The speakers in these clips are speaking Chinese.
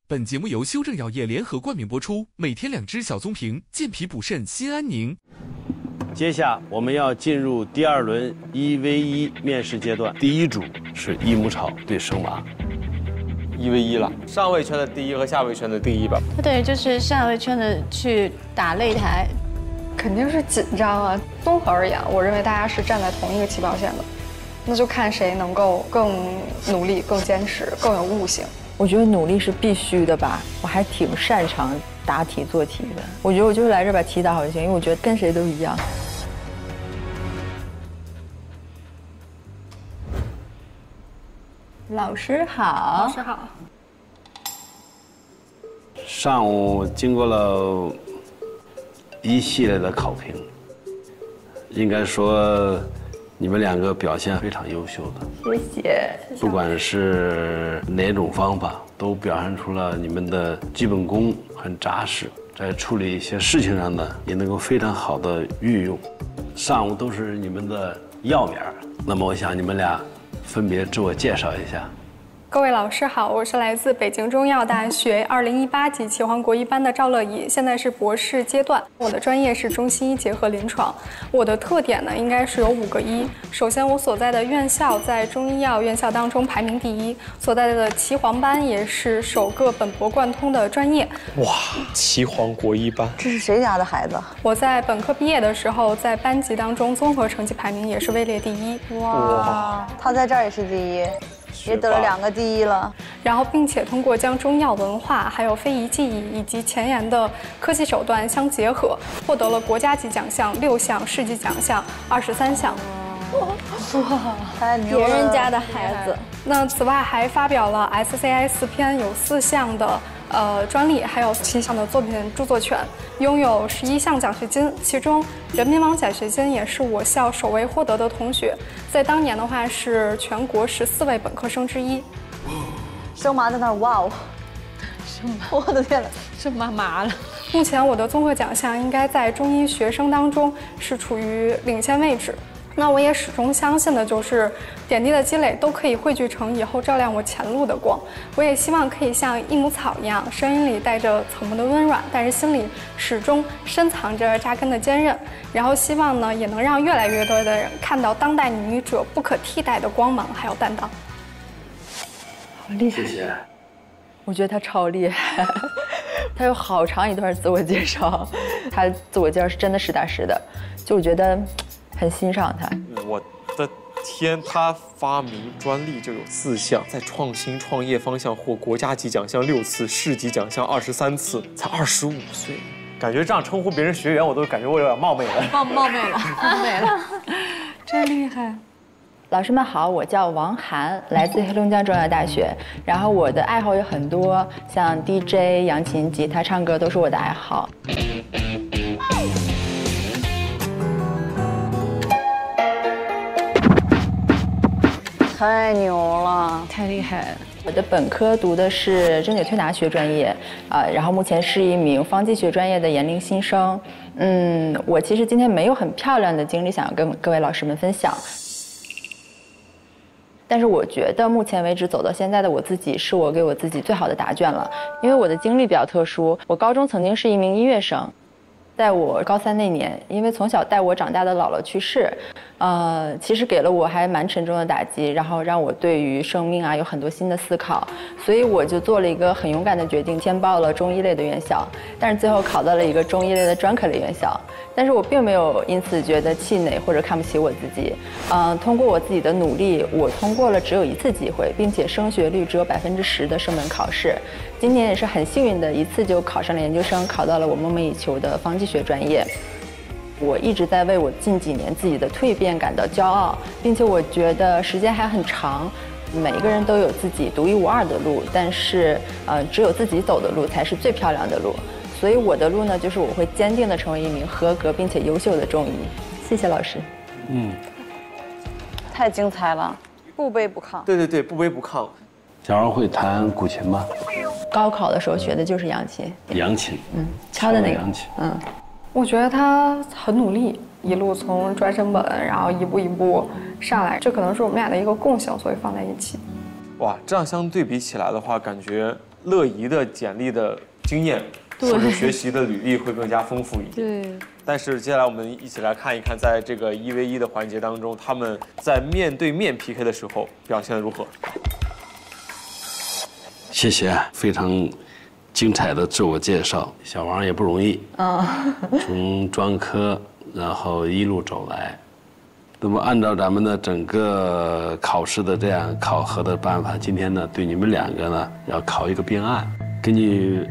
本节目由修正药业联合冠名播出，每天2支小棕瓶，健脾补肾，心安宁。接下我们要进入第2轮1v1面试阶段，第一组是益母草对生麻，1v1了，上位圈的第一和下位圈的第一吧。对，就是上位圈的去打擂台，肯定是紧张啊。综合而言，我认为大家是站在同一个起跑线的，那就看谁能够更努力、更坚持、更有悟性。我觉得努力是必须的吧，我还挺擅长答题做题的。我觉得我就是来这把题打好就行，因为我觉得跟谁都一样。老师好，老师好。上午经过了一系列的考评，应该说你们2个表现非常优秀的，谢谢。不管是哪种方法，都表现出了你们的基本功很扎实，在处理一些事情上呢，也能够非常好的运用。上午都是你们的要面，那么我想你们俩分别自我介绍一下。各位老师好，我是来自北京中医药大学2018级齐黄国医班的赵乐怡，现在是博士阶段。我的专业是中西医结合临床。我的特点呢，应该是有5个一。首先，我所在的院校在中医药院校当中排名第1，所在的齐黄班也是首个本博贯通的专业。哇，齐黄国医班，这是谁家的孩子？我在本科毕业的时候，在班级当中综合成绩排名也是位列第1。哇，他在这儿也是第1。也得了2个第1了，然后并且通过将中药文化、还有非遗技艺以及前沿的科技手段相结合，获得了国家级奖项6项，市级奖项23项。哇，太牛了！别人家的孩子。那此外还发表了 SCI 4篇，有4项的专利，还有7项的作品著作权，拥有11项奖学金，其中人民网奖学金也是我校首位获得的同学，在当年的话是全国14位本科生之一。生麻在那儿，哇哦！我的天呐，生麻了。目前我的综合奖项应该在中医学生当中是处于领先位置。那我也始终相信的就是，点滴的积累都可以汇聚成以后照亮我前路的光。我也希望可以像益母草一样，声音里带着草木的温软，但是心里始终深藏着扎根的坚韧。然后希望呢，也能让越来越多的人看到当代女医者不可替代的光芒还有担当。好厉害！谢谢。我觉得他超厉害，他有好长一段自我介绍，他自我介绍是真的实打实的，就我觉得很欣赏他。我的天，他发明专利就有4项，在创新创业方向获国家级奖项6次，市级奖项23次，才25岁。感觉这样称呼别人学员，我都感觉我有点冒昧了。冒昧了，冒昧了，真厉害！老师们好，我叫王涵，来自黑龙江中医药大学。然后我的爱好有很多，像 DJ、扬琴、吉他、唱歌都是我的爱好。太牛了，太厉害了！我的本科读的是针灸推拿学专业，然后目前是一名方剂学专业的研龄新生。我其实今天没有很漂亮的经历想要跟各位老师们分享。但是我觉得目前为止走到现在的我自己，是我给我自己最好的答卷了。因为我的经历比较特殊，我高中曾经是一名音乐生，在我高3那年，因为从小带我长大的姥姥去世，其实给了我还蛮沉重的打击，然后让我对于生命啊有很多新的思考，所以我就做了一个很勇敢的决定，先报了中医类的院校，但是最后考到了一个中医类的专科类院校。但是我并没有因此觉得气馁或者看不起我自己，通过我自己的努力，我通过了只有1次机会，并且升学率只有10%的升本考试。今年也是很幸运的一次就考上了研究生，考到了我梦寐以求的方剂学专业。我一直在为我近几年自己的蜕变感到骄傲，并且我觉得时间还很长，每一个人都有自己独一无二的路，但是只有自己走的路才是最漂亮的路。所以我的路呢，就是我会坚定地成为一名合格并且优秀的中医。谢谢老师。太精彩了，不卑不亢。对，不卑不亢。小时会弹古琴吗？高考的时候学的就是扬琴。扬琴。敲的那个。扬琴。我觉得他很努力，一路从专升本，然后一步一步上来，这可能是我们俩的一个共性，所以放在一起。哇，这样相对比起来的话，感觉乐怡的简历的经验或者学习的履历会更加丰富一点。对。但是接下来我们一起来看一看，在这个1v1的环节当中，他们在面对面 PK 的时候表现得如何？谢谢，非常精彩的自我介绍。小王也不容易，从专科然后一路走来。那么按照咱们的整个考试的这样考核的办法，今天呢对你们2个呢要考一个并案，根据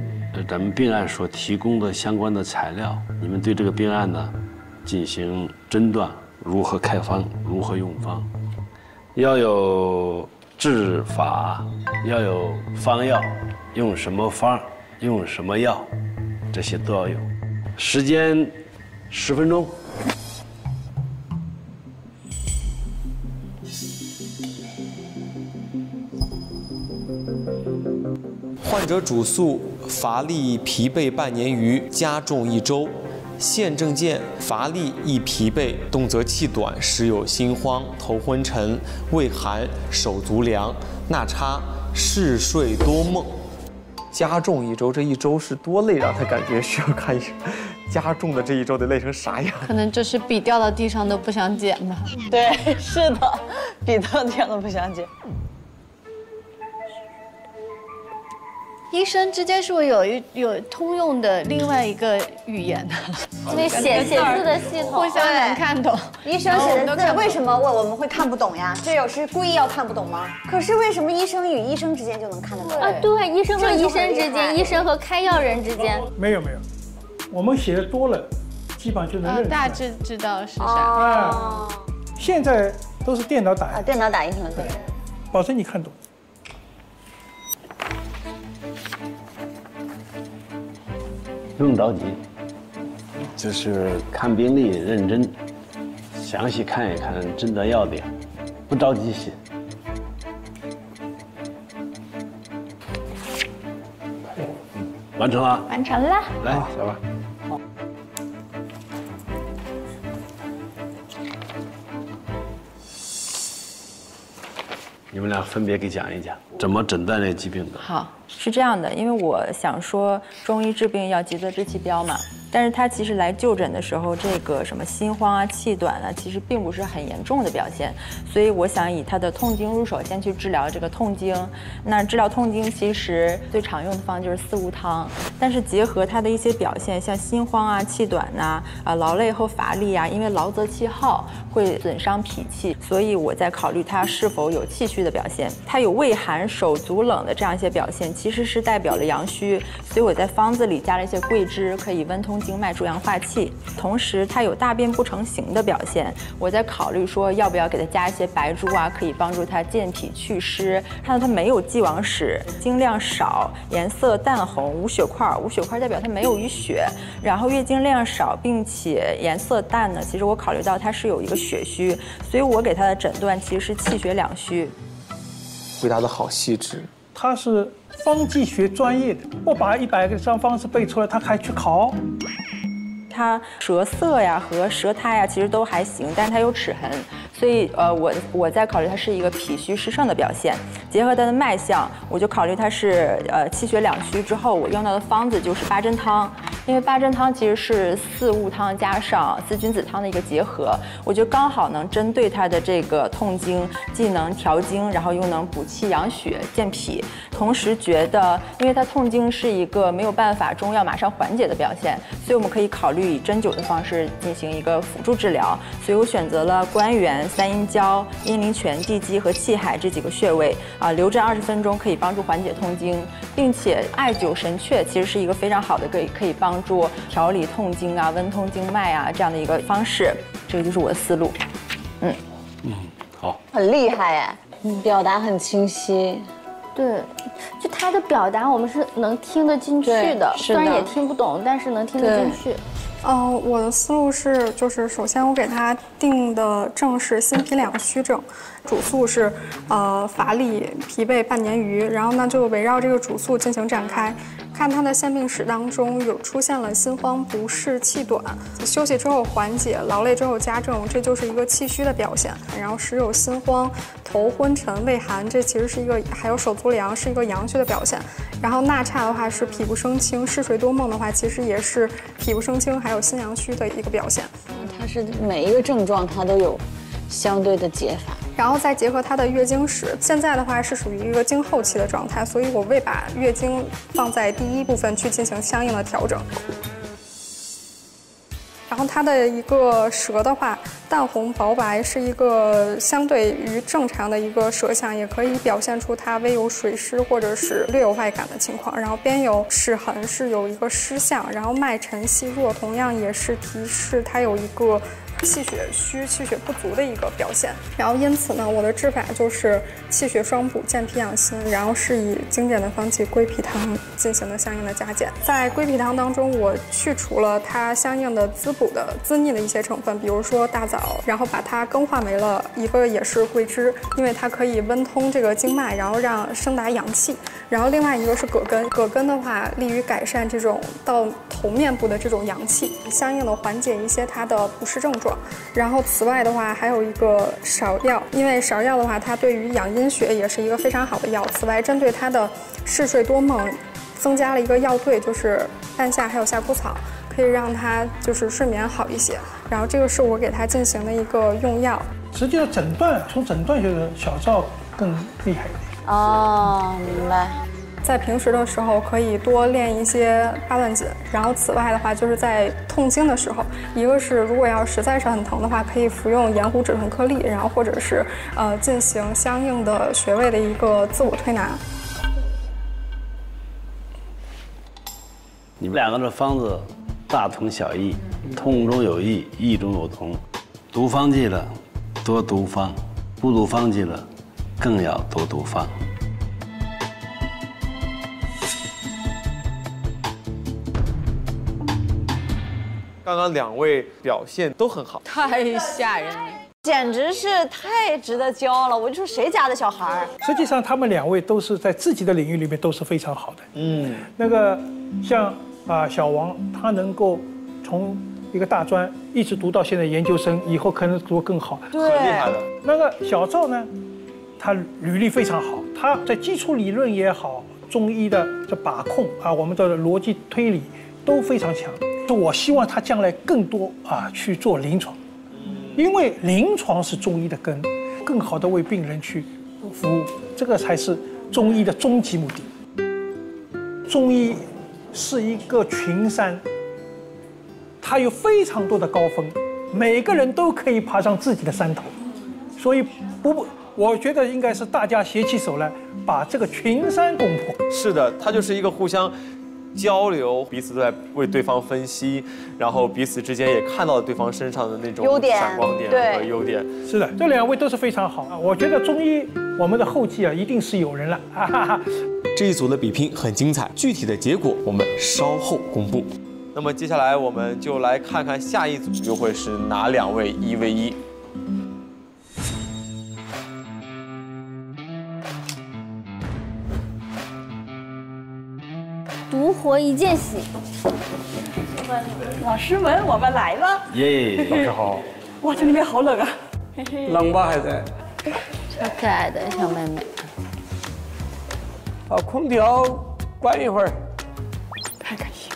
咱们并案所提供的相关的材料，你们对这个并案呢进行诊断，如何开方，如何用方，要有治法，要有方药，用什么方，用什么药，这些都要有。时间10分钟。患者主诉乏力疲惫半年余，加重1周。现证件：乏力易疲惫，动则气短，时有心慌、头昏沉、畏寒、手足凉、纳差、嗜睡多梦。加重1周，这1周是多累，让他感觉需要看医生。加重的这1周得累成啥样？可能就是笔掉到地上都不想捡吧。对，是的，笔掉地上都不想捡。医生之间是不是有通用的另外一个语言呢？那写字的系统互相能看懂。医生写的字为什么我们会看不懂呀？这有是故意要看不懂吗？可是为什么医生与医生之间就能看得懂？啊，对，医生和医生之间，医生和开药人之间。没有，我们写的多了，基本上就能认出来。大致知道是啥。哦。现在都是电脑打。啊，电脑打印成对。保证你看懂。不用着急，就是看病历认真，详细看一看诊断要点，不着急写。完成了。完成了。来，小王。你们俩分别给讲一讲怎么诊断这个疾病的。好，是这样的，因为我想说中医治病要急则治其标嘛，但是他其实来就诊的时候，这个什么心慌啊、气短啊，其实并不是很严重的表现，所以我想以他的痛经入手，先去治疗这个痛经。那治疗痛经其实最常用的方就是四物汤，但是结合他的一些表现，像心慌啊、气短呐、劳累后乏力啊，因为劳则气耗会损伤脾气，所以我在考虑他是否有气虚的表现。他有畏寒、手足冷的这样一些表现，其实是代表了阳虚，所以我在方子里加了一些桂枝，可以温通经脉、助阳化气。同时，他有大便不成形的表现，我在考虑说要不要给他加一些白术啊，可以帮助他健脾祛湿。看到他没有既往史，经量少，颜色淡红，无血块，无血块代表他没有淤血，然后月经量少，并且颜色淡呢，其实我考虑到他是有一个血虚，所以我给他的诊断其实是气血两虚。回答的好细致。他是方剂学专业的，我把100张方子背出来，他还去考。他舌色呀和舌苔呀其实都还行，但是他有齿痕，所以我在考虑他是一个脾虚湿盛的表现。结合他的脉象，我就考虑他是气血两虚之后，我用到的方子就是八珍汤，因为八珍汤其实是四物汤加上四君子汤的一个结合，我觉得刚好能针对他的这个痛经，既能调经，然后又能补气养血健脾。同时觉得，因为他痛经是一个没有办法中药马上缓解的表现，所以我们可以考虑以针灸的方式进行一个辅助治疗。所以我选择了关元、三阴交、阴陵泉、地基和气海这几个穴位留针20分钟可以帮助缓解痛经，并且艾灸神阙其实是一个非常好的可以帮助调理痛经啊、温通经脉啊这样的一个方式。这个就是我的思路。好，很厉害哎，表达很清晰。对，就他的表达我们是能听得进去的，虽然也听不懂，但是能听得进去。我的思路是，就是首先我给他定的症是心脾两虚症，主诉是乏力、疲惫半年余，然后呢就围绕这个主诉进行展开，看他的腺病史当中有出现了心慌、不适、气短，休息之后缓解，劳累之后加重，这就是一个气虚的表现。然后时有心慌、头昏沉、畏寒，这其实是一个，还有手足凉是一个阳虚的表现。然后纳差的话是脾不生清，嗜睡多梦的话其实也是脾不生清，还有心阳虚的一个表现。它是每一个症状它都有相对的解法。然后再结合她的月经史，现在的话是属于一个经后期的状态，所以我会把月经放在第一部分去进行相应的调整。然后它的一个舌的话，淡红薄白，是一个相对于正常的一个舌象，也可以表现出它微有水湿或者是略有外感的情况。然后边有齿痕，是有一个湿象，然后脉沉细弱，同样也是提示它有一个气血虚、气血不足的一个表现。然后因此呢，我的治法就是气血双补、健脾养心，然后是以经典的方剂归脾汤进行了相应的加减。在归脾汤当中，我去除了它相应的滋补的滋腻的一些成分，比如说大枣，然后把它更换为了一个也是桂枝，因为它可以温通这个经脉，然后让升达阳气。然后另外一个是葛根，葛根的话利于改善这种到头面部的这种阳气，相应的缓解一些它的不适症状。然后此外的话还有一个芍药，因为芍药的话它对于养阴血也是一个非常好的药。此外针对它的嗜睡多梦增加了一个药对，就是半夏还有夏枯草，可以让它就是睡眠好一些。然后这个是我给它进行的一个用药。实际上诊断从诊断学的小赵更厉害一点。哦，明白。在平时的时候可以多练一些八段锦，然后此外的话就是在痛经的时候，一个是如果要实在是很疼的话，可以服用盐湖止痛颗粒，然后或者是进行相应的穴位的一个自我推拿。你们两个的方子大同小异，痛中有异，异中有同。读方剂的多读方，不读方剂的更要多读方。刚刚两位表现都很好，太吓人了，简直是太值得骄傲了。我就说谁家的小孩儿？实际上他们两位都是在自己的领域里面都是非常好的。那个像小王，他能够从一个大专一直读到现在研究生，以后可能读更好，很厉害的。那个小赵呢，他履历非常好，他在基础理论也好，中医的这把控我们的逻辑推理都非常强。我希望他将来更多去做临床，因为临床是中医的根，更好的为病人去服务，这个才是中医的终极目的。中医是一个群山，它有非常多的高峰，每个人都可以爬上自己的山头，所以我觉得应该是大家携起手来，把这个群山攻破。是的，它就是一个互相交流，彼此都在为对方分析，然后彼此之间也看到了对方身上的那种闪光点和优点。是的，这两位都是非常好。我觉得中医我们的后继一定是有人了。这一组的比拼很精彩，具体的结果我们稍后公布。那么接下来我们就来看看下一组又会是哪两位1 v 1。独活一件喜。老师们，我们来了。耶，老师好。哇，这里面好冷啊。冷吧还在？超可爱的小妹妹。好，空调关一会儿。太感谢。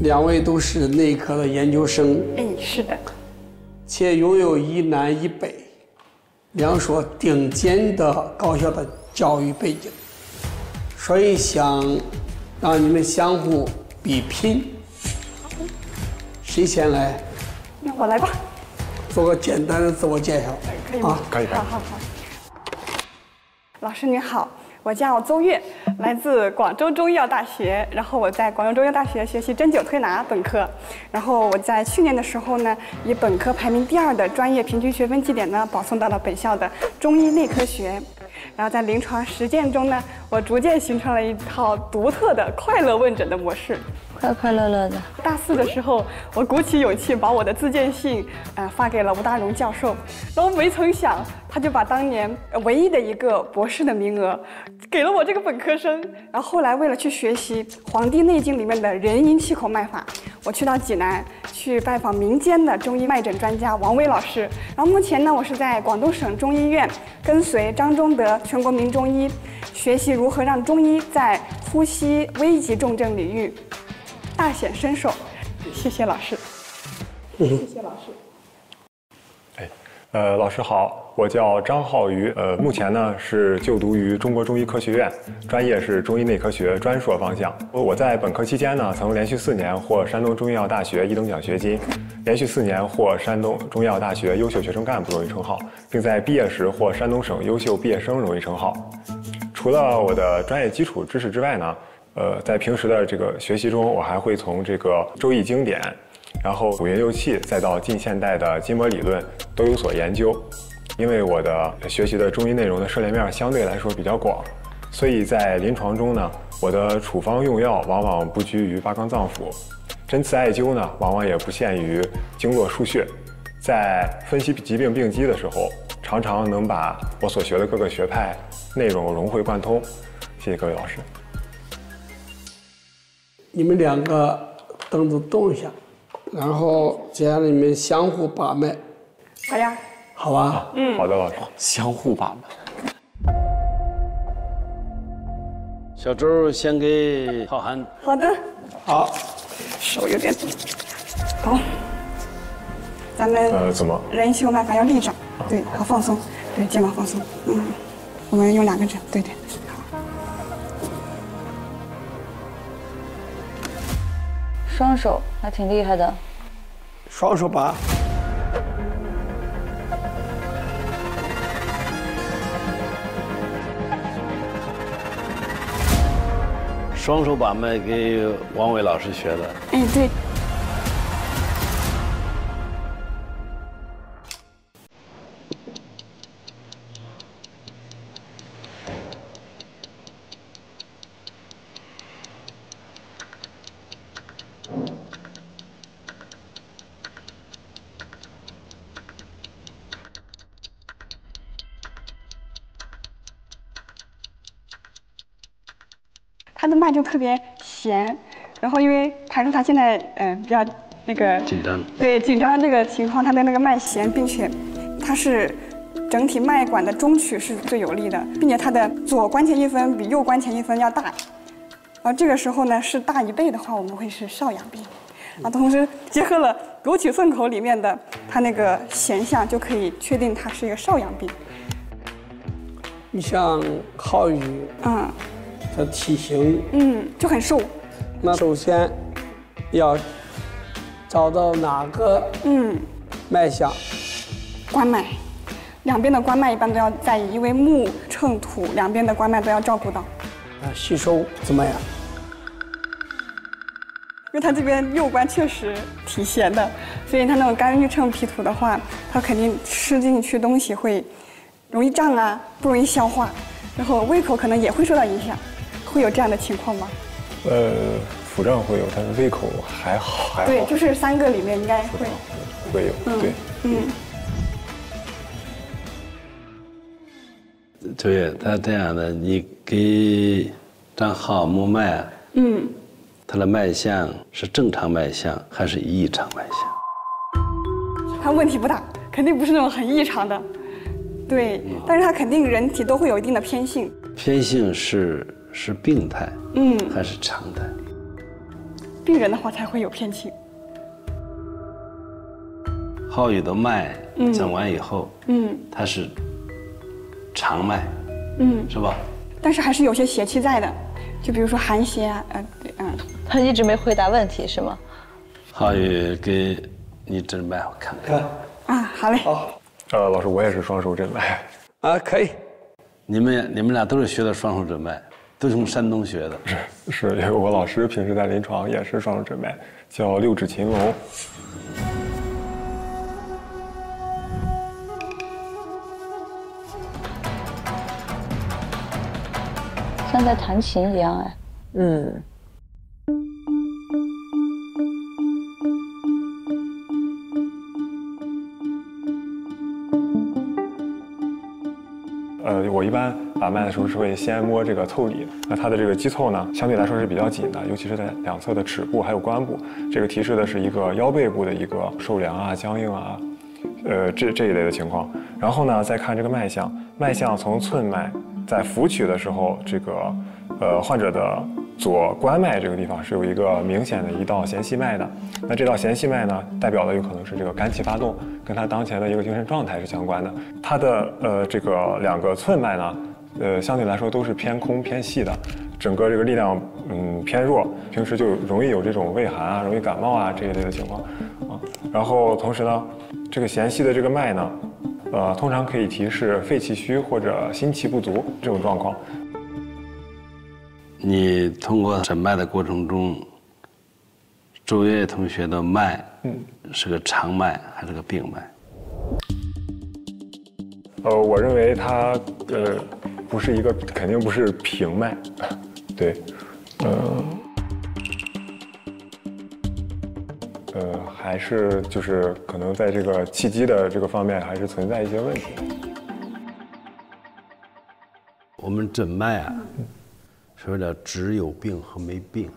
两位都是内科的研究生。是的。且拥有一南一北两所顶尖的高校的教育背景，所以想让你们相互比拼。谁先来？那我来吧。做个简单的自我介绍。可以吗？可以。好。老师您好。我叫邹月，来自广州中医药大学，然后我在广州中医药大学学习针灸推拿本科，然后我在去年的时候呢，以本科排名第2的专业平均学分绩点呢，保送到了本校的中医内科学。然后在临床实践中呢，我逐渐形成了一套独特的快乐问诊的模式。快快乐乐的。大4的时候，我鼓起勇气把我的自荐信发给了吴大荣教授，然后没曾想他就把当年唯一的一个博士的名额给了我这个本科生。然后后来为了去学习《黄帝内经》里面的人因气口脉法，我去到济南去拜访民间的中医脉诊专家王威老师。然后目前呢，我是在广东省中医院跟随张忠德全国名中医学习如何让中医在呼吸危急重症领域大显身手。谢谢老师。谢谢老师。老师好，我叫张浩宇，目前呢是就读于中国中医科学院，专业是中医内科学专硕方向。我在本科期间呢，曾连续4年获山东中医药大学1等奖学金，连续4年获山东中医药大学优秀学生干部荣誉称号，并在毕业时获山东省优秀毕业生荣誉称号。除了我的专业基础知识之外呢，在平时的这个学习中，我还会从这个《周易》经典，然后五运六气，再到近现代的筋膜理论都有所研究。因为我的学习的中医内容的涉猎面相对来说比较广，所以在临床中呢，我的处方用药往往不拘于八纲脏腑，针刺艾灸呢，往往也不限于经络腧穴。在分析疾病病机的时候，常常能把我所学的各个学派内容融会贯通。谢谢各位老师。你们2个凳子动一下，然后接下来你们相互把脉。好呀。好吧。好的，老师。相互把脉。小周先给浩涵。好的。好。手有点好。咱们怎么？人因气口脉法要立掌，对，好放松，对，肩膀放松。我们用2个指，对。双手还挺厉害的。双手把。双手把脉给王伟老师学的。对。他的脉就特别弦，然后因为排除他现在比较那个紧张，对紧张这个情况，他的那个脉弦，并且它是整体脉管的中曲是最有力的，并且它的左关前一分比右关前一分要大，这个时候呢是大1倍的话，我们会是少阳病，同时结合了枸杞顺口里面的它那个弦象，就可以确定它是一个少阳病。你像浩宇，的体型，就很瘦。那首先要找到哪个脉象？关脉，两边的关脉一般都要在意，因为木乘土，两边的关脉都要照顾到。吸收怎么样？因为它这边右关确实挺咸的，所以它那种肝郁乘脾土的话，它肯定吃进去东西会容易胀啊，不容易消化，然后胃口可能也会受到影响。会有这样的情况吗？腹胀会有，但是胃口还好。对，就是3个里面应该会有，对。对，他这样的，你给张浩摸脉，他的脉象是正常脉象还是异常脉象？他问题不大，肯定不是那种很异常的，对，但是他肯定人体都会有一定的偏性。偏性是病态，还是常态？病人的话才会有偏性。浩宇的脉诊完以后，它是常脉，是吧？但是还是有些邪气在的，就比如说寒邪啊，他一直没回答问题是吗？浩宇给你诊脉，我看看。好嘞。好。老师，我也是双手诊脉。可以。你们俩都是学的双手诊脉，都从山东学的。是，因为我老师平时在临床也是双手诊脉，叫六指擒龙。像在弹琴一样哎。我一般把脉的时候是会先摸这个腠理，那它的这个肌凑呢，相对来说是比较紧的，尤其是在两侧的尺部还有关部，这个提示的是一个腰背部的一个受凉啊、僵硬啊，这一类的情况。然后呢，再看这个脉象，脉象从寸脉在浮取的时候，这个患者的左关脉这个地方是有一个明显的一道弦系脉的，那这道弦系脉呢，代表的有可能是这个肝气发动，跟他当前的一个精神状态是相关的。他的这个2个寸脉呢，相对来说都是偏空偏细的，整个这个力量偏弱，平时就容易有这种畏寒啊、容易感冒啊这一类的情况啊。然后同时呢，这个弦系的这个脉呢，通常可以提示肺气虚或者心气不足这种状况。你通过诊脉的过程中，周月同学的脉，是个长脉还是个病脉？我认为它不是一个，肯定不是平脉，对，还是就是可能在这个气机的这个方面还是存在一些问题。我们诊脉啊。说叫只有病和没病，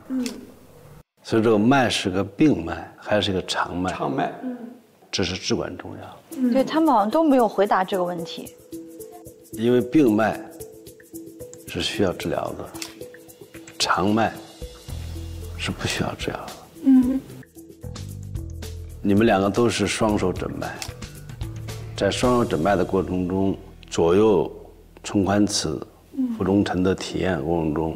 所以这个脉是个病脉还是个长脉？长脉，这是至关重要。对，他们好像都没有回答这个问题。因为病脉是需要治疗的，长脉是不需要治疗的。你们2个都是双手诊脉，在双手诊脉的过程中，左右冲宽磁。腹中沉的体验过程中，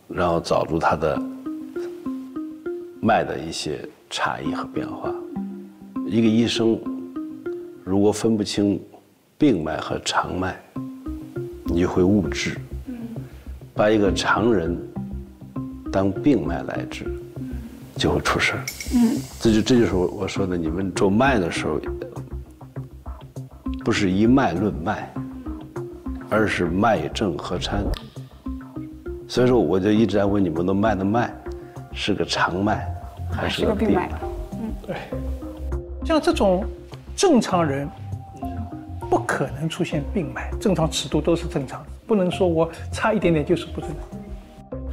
然后找出它的脉的一些差异和变化。一个医生如果分不清病脉和长脉，你就会误治，把一个常人当病脉来治，就会出事儿。这就是我说的，你们做脉的时候，不是一脉论脉。而是脉正合参，所以说我就一直在问你们的脉是个长脉还是个病脉？对，像这种正常人不可能出现病脉，正常尺度都是正常的，不能说我差一点点就是不正常。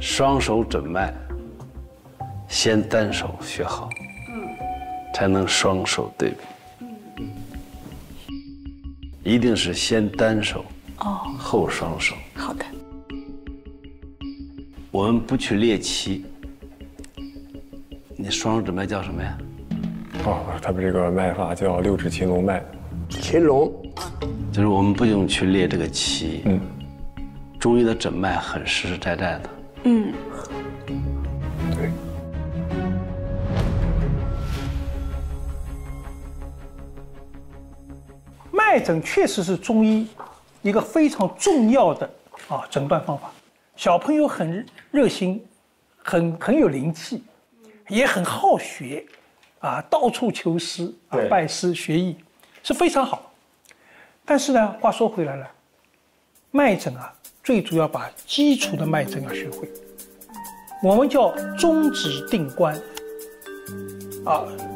双手诊脉，先单手学好，才能双手对比。一定是先单手。后双手。好的。我们不去猎奇。你双手诊脉叫什么呀？他们这个脉法叫6指擒龙脉。擒龙，就是我们不用去猎这个奇。中医的诊脉很实实在在的。对。脉诊确实是中医一个非常重要的诊断方法。小朋友很热心，很有灵气，也很好学，到处求师拜师学艺，是非常好。但是呢，话说回来了，脉诊最主要把基础的脉诊要学会。我们叫中指定关，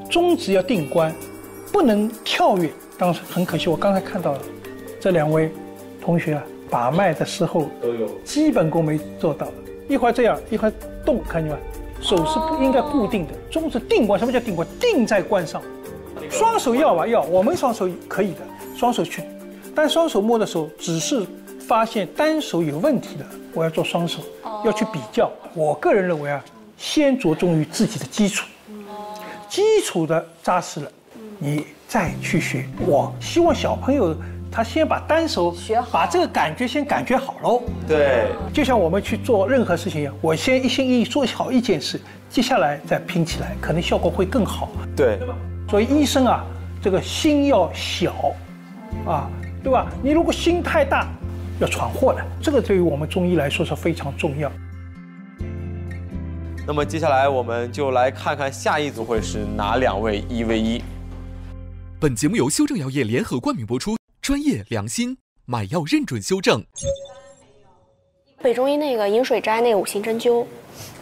中指要定关，不能跳跃。当时很可惜，我刚才看到了这2位同学把脉的时候都有基本功没做到，一会儿这样，一会儿动，看见吗？手是不应该固定的，中指定关。什么叫定关？定在关上。双手要，我们双手可以的，双手去。但双手摸的时候，只是发现单手有问题了，我要做双手，要去比较。我个人认为先着重于自己的基础，基础的扎实了，你再去学。我希望小朋友他先把单手学好，把这个感觉先感觉好喽。对，就像我们去做任何事情一样，我先一心一意做好一件事，接下来再拼起来，可能效果会更好。对，对吧？所以医生这个心要小，对吧？你如果心太大，要闯祸的。这个对于我们中医来说是非常重要。那么接下来我们就来看看下一组会是哪2位1 v 1。本节目由修正药业联合冠名播出，专业良心，买药认准修正。北中医那个饮水斋那个5行针灸，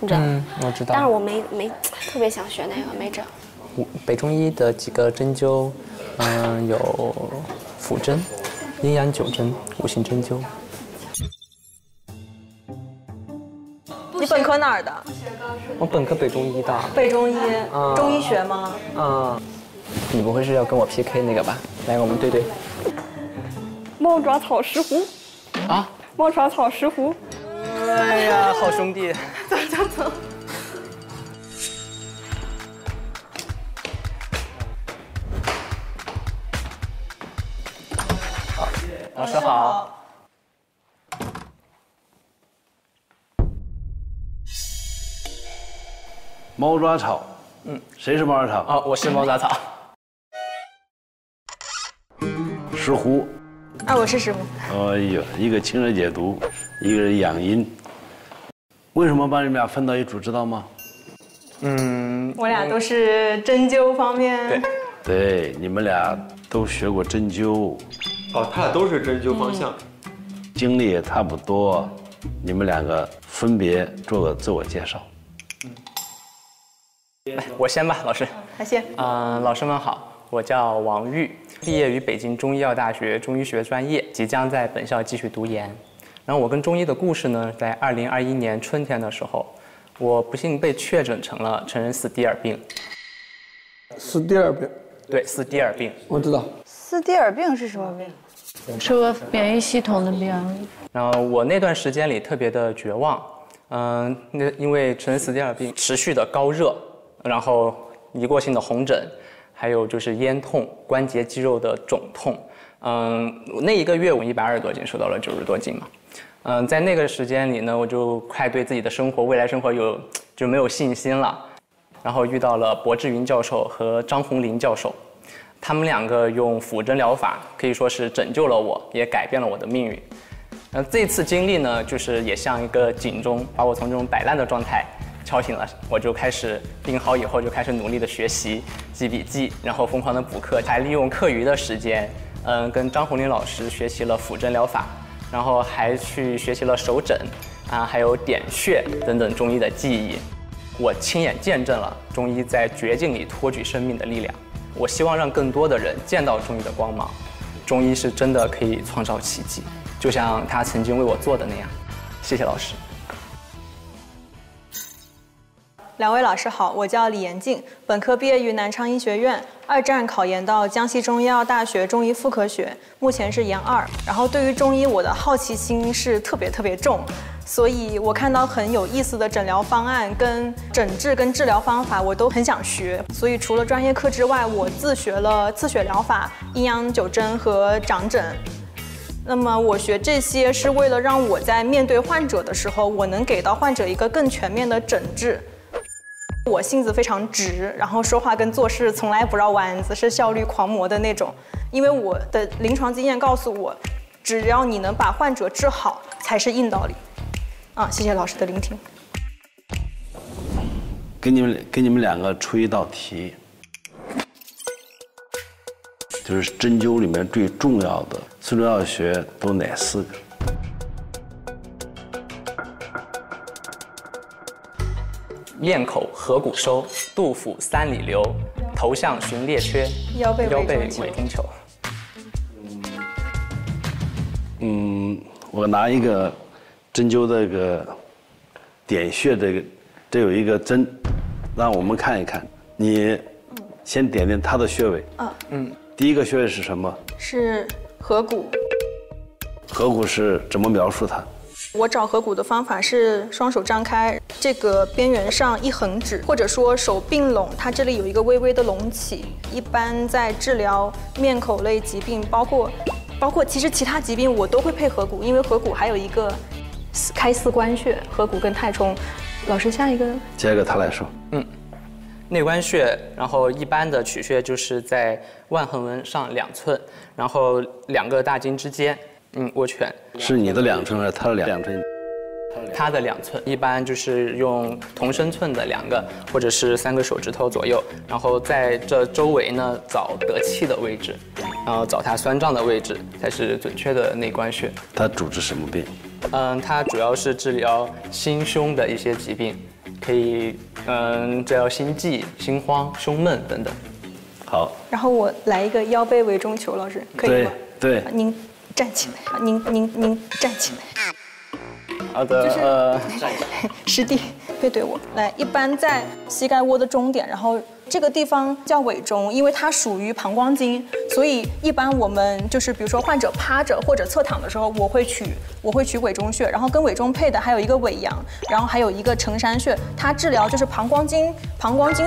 你知道？我知道。但是我没特别想学那个，没整。北中医的几个针灸，有腹针，阴阳九针、五行针灸。你本科哪儿的？我本科北中医的。北中医，中医学吗？你不会是要跟我 PK 那个吧？来，我们对对。猫爪草石斛。啊？猫爪草石斛。哎呀，好兄弟。走走走。老师好。猫爪草，谁是猫爪草？哦，我是猫爪草。石斛，我是石斛。哎呦，一个清热解毒，一个是养阴。为什么把你们俩分到一组，知道吗？我俩都是针灸方面。对，你们俩都学过针灸。他俩都是针灸方向，经历也差不多。你们两个分别做个自我介绍。来，我先吧，老师。他先。老师们好，我叫王玉，毕业于北京中医药大学中医学专业，即将在本校继续读研。然后我跟中医的故事呢，在2021年春天的时候，我不幸被确诊成了成人斯蒂尔病。斯蒂尔病？对，斯蒂尔病。我知道。斯蒂尔病是什么病？是个免疫系统的病。然后我那段时间里特别的绝望，因为成人斯蒂尔病持续的高热，然后一过性的红疹，还有就是咽痛、关节肌肉的肿痛。那一个月我120多斤，瘦到了90多斤嘛。在那个时间里呢，我就快对自己的生活、未来生活就没有信心了。然后遇到了柏志云教授和张红林教授，他们两个用辅针疗法可以说是拯救了我，也改变了我的命运。这次经历呢，就是也像一个警钟，把我从这种摆烂的状态敲醒了。我就开始病好以后就开始努力的学习、记笔记，然后疯狂的补课，还利用课余的时间，跟张红林老师学习了辅针疗法，然后还去学习了手诊还有点穴等等中医的技艺。我亲眼见证了中医在绝境里托举生命的力量。我希望让更多的人见到中医的光芒，中医是真的可以创造奇迹，就像他曾经为我做的那样。谢谢老师。两位老师好，我叫李延静，本科毕业于南昌医学院，2战考研到江西中医药大学中医妇科学，目前是研2。然后对于中医，我的好奇心是特别重，所以我看到很有意思的诊疗方案、跟诊治跟治疗方法，我都很想学。所以除了专业课之外，我自学了自血疗法、阴阳九针和掌诊。那么我学这些是为了让我在面对患者的时候，我能给到患者一个更全面的诊治。我性子非常直，然后说话跟做事从来不绕弯子，是效率狂魔的那种。因为我的临床经验告诉我，只要你能把患者治好，才是硬道理。谢谢老师的聆听。给你们两个出一道题，就是针灸里面最重要的四种药学都哪4个？咽口合谷收，肚腹3里留，头项循列缺，腰背尾中求。我拿一个针灸这个点穴，这有一个针，让我们看一看。你先点点它的穴位。第一个穴位是什么？是合谷。合谷是怎么描述它？我找合谷的方法是双手张开，这个边缘上一横指，或者说手并拢，它这里有一个微微的隆起。一般在治疗面口类疾病，包括其实其他疾病我都会配合谷，因为合谷还有一个开4关穴，合谷跟太冲。老师下一个他来说。内关穴，然后一般的取穴就是在腕横纹上2寸，然后2个大筋之间。握拳。是你的2寸还是他的2寸？他的2寸，一般就是用同身寸的2个或者是3个手指头左右，然后在这周围呢找得气的位置，然后找它酸胀的位置才是准确的内关穴。它主治什么病？它主要是治疗心胸的一些疾病，可以治疗心悸、心慌、胸闷等等。好。然后我来一个腰背尾中求，老师可以吗？对。您站起来，好，您站起来。好的，师弟背对我来。一般在膝盖窝的中点，然后这个地方叫委中，因为它属于膀胱经，所以一般我们就是比如说患者趴着或者侧躺的时候，我会取委中穴，然后跟委中配的还有一个委阳，然后还有一个承山穴，它治疗就是膀胱经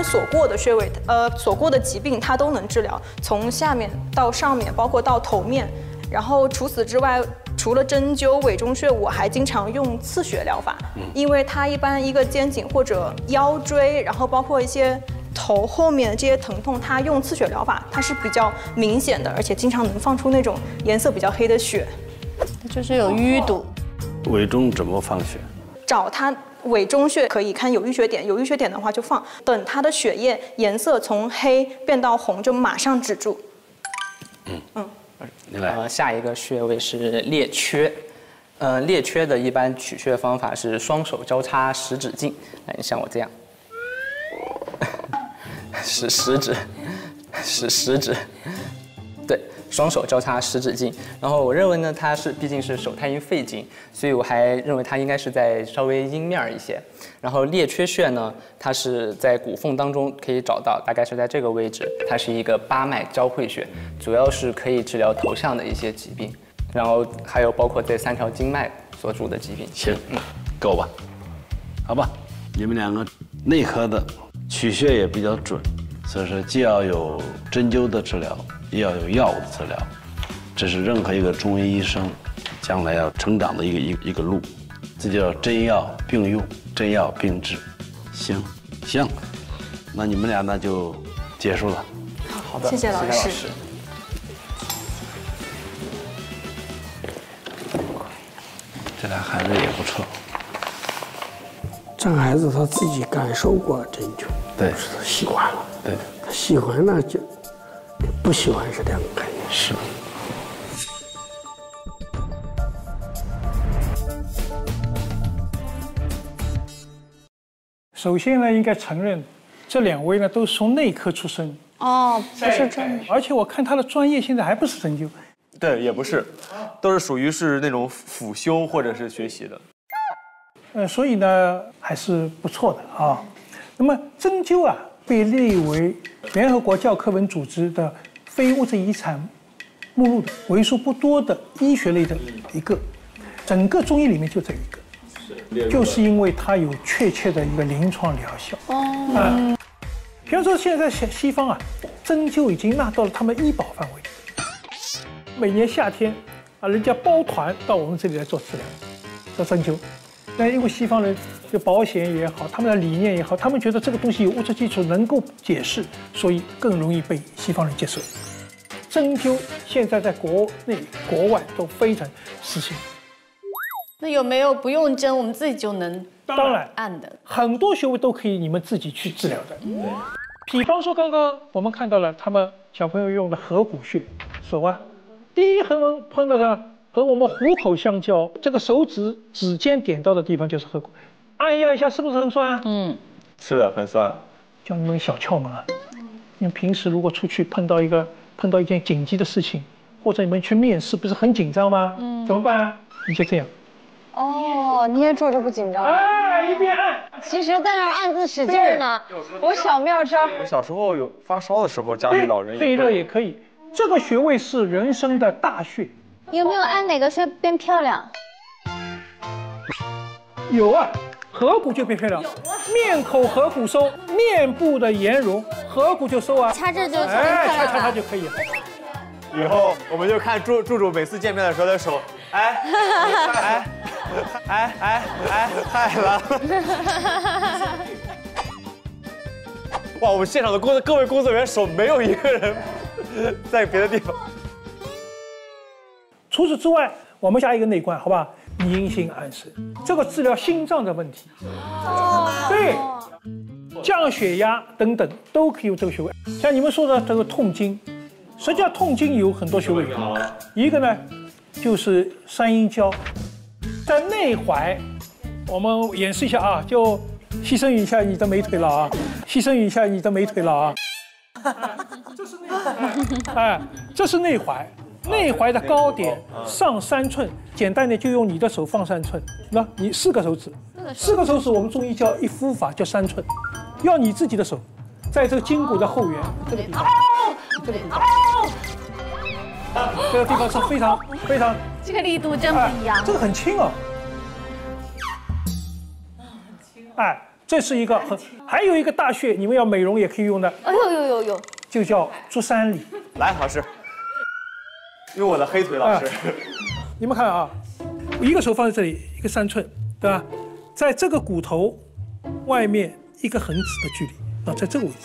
所过的穴位，所过的疾病它都能治疗，从下面到上面，包括到头面。然后除此之外，除了针灸委中穴，我还经常用刺血疗法，因为它一般一个肩颈或者腰椎，然后包括一些头后面的这些疼痛，它用刺血疗法，它是比较明显的，而且经常能放出那种颜色比较黑的血，就是有淤堵。委中怎么放血？找它委中穴可以看有淤血点，有淤血点的话就放，等它的血液颜色从黑变到红就马上止住。你来。下一个穴位是列缺，列缺的一般取穴方法是双手交叉十指进，来，像我这样，十指，对，双手交叉十指进。然后我认为呢，它毕竟是手太阴肺经，所以我还认为它应该是在稍微阴面一些。然后列缺穴呢，它是在骨缝当中可以找到，大概是在这个位置，它是一个八脉交汇穴，主要是可以治疗头项的一些疾病，然后还有包括这3条经脉所主的疾病。行，够吧？好吧，你们两个内科的取穴也比较准，所以说既要有针灸的治疗，也要有药物的治疗，这是任何一个中医医生将来要成长的一个路，这叫针药并用，针药并治。行，那你们俩呢就结束了。好的，谢谢老师。这俩孩子也不错。这孩子他自己感受过针灸，对，他喜欢了，对，他喜欢呢就不喜欢是两个概念。是。首先呢，应该承认，这2位呢都是从内科出身。哦，不是针灸。而且我看他的专业现在还不是针灸。对，也不是，都是属于是那种辅修或者是学习的。所以呢还是不错的啊。那么针灸啊被列为联合国教科文组织的非物质遗产目录的为数不多的医学类的一个，整个中医里面就这一个，就是因为它有确切的一个临床疗效。哦。比方说现在西方啊，针灸已经纳到了他们医保范围。每年夏天啊，人家包团到我们这里来做治疗，做针灸。那因为西方人就保险也好，他们的理念也好，他们觉得这个东西有物质基础能够解释，所以更容易被西方人接受。针灸现在在国内国外都非常实行。那有没有不用针我们自己就能当然按的？很多穴位都可以你们自己去治疗的。比方说刚刚我们看到了他们小朋友用的合谷穴，手啊，第一横碰到的和我们虎口相交，这个手指指尖点到的地方就是合谷，按压一下是不是很酸？是的，很酸。教你们小窍门啊，你们平时如果出去碰到一件紧急的事情，或者你们去面试，不是很紧张吗？怎么办啊？你就这样。哦，你也坐着不紧张？一边按。其实在那儿暗自使劲呢。我小妙招。我小时候有发烧的时候，家里老人肺热也可以。这个穴位是人生的大穴。有没有按哪个穴变漂亮？有啊，合谷就变漂亮。面口合谷收，面部的颜容合谷就收啊。掐这就变漂亮了。掐它就可以了。以后我们就看柱柱每次见面的时候的手，嗨了。哇，我们现场的各位工作人员手没有一个人在别的地方。除此之外，我们加一个内关，好吧？宁心安神，这个治疗心脏的问题。对，降血压等等都可以用这个穴位。像你们说的这个痛经，实际上痛经有很多穴位，一个呢就是三阴交，在内踝，我们演示一下啊，就牺牲一下你的美腿了啊，牺牲一下你的美腿了啊。这是内踝，这是内踝。内踝的高点上3寸，简单的就用你的手放3寸，那你4个手指，4个手指我们中医叫一夫法，叫3寸，要你自己的手，在这个筋骨的后缘这个地方，这个地方，这个地方是非常非常，这个力度真不一样，这个很轻哦，哎，这是一个还有一个大穴，你们要美容也可以用的，哎呦，就叫足三里。来，老师，用我的黑腿，老师，你们看啊，我一个手放在这里，一个3寸，对吧？在这个骨头外面一个横指的距离啊，在这个位置。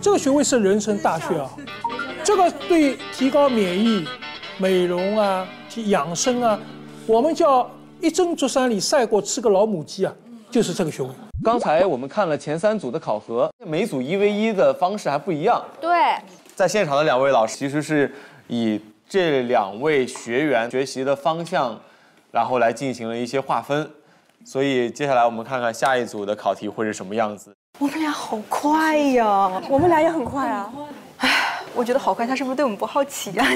这个穴位是人参大穴啊，这个对提高免疫、美容啊、养生啊，我们叫一针足三里，赛过吃个老母鸡啊，就是这个穴位。刚才我们看了前3组的考核，每组1 v 1的方式还不一样。对，在现场的2位老师其实是以这2位学员学习的方向，然后来进行了一些划分。所以接下来我们看看下一组的考题会是什么样子。我们俩好快呀！我们俩也很快啊。唉，我觉得好快，他是不是对我们不好奇啊？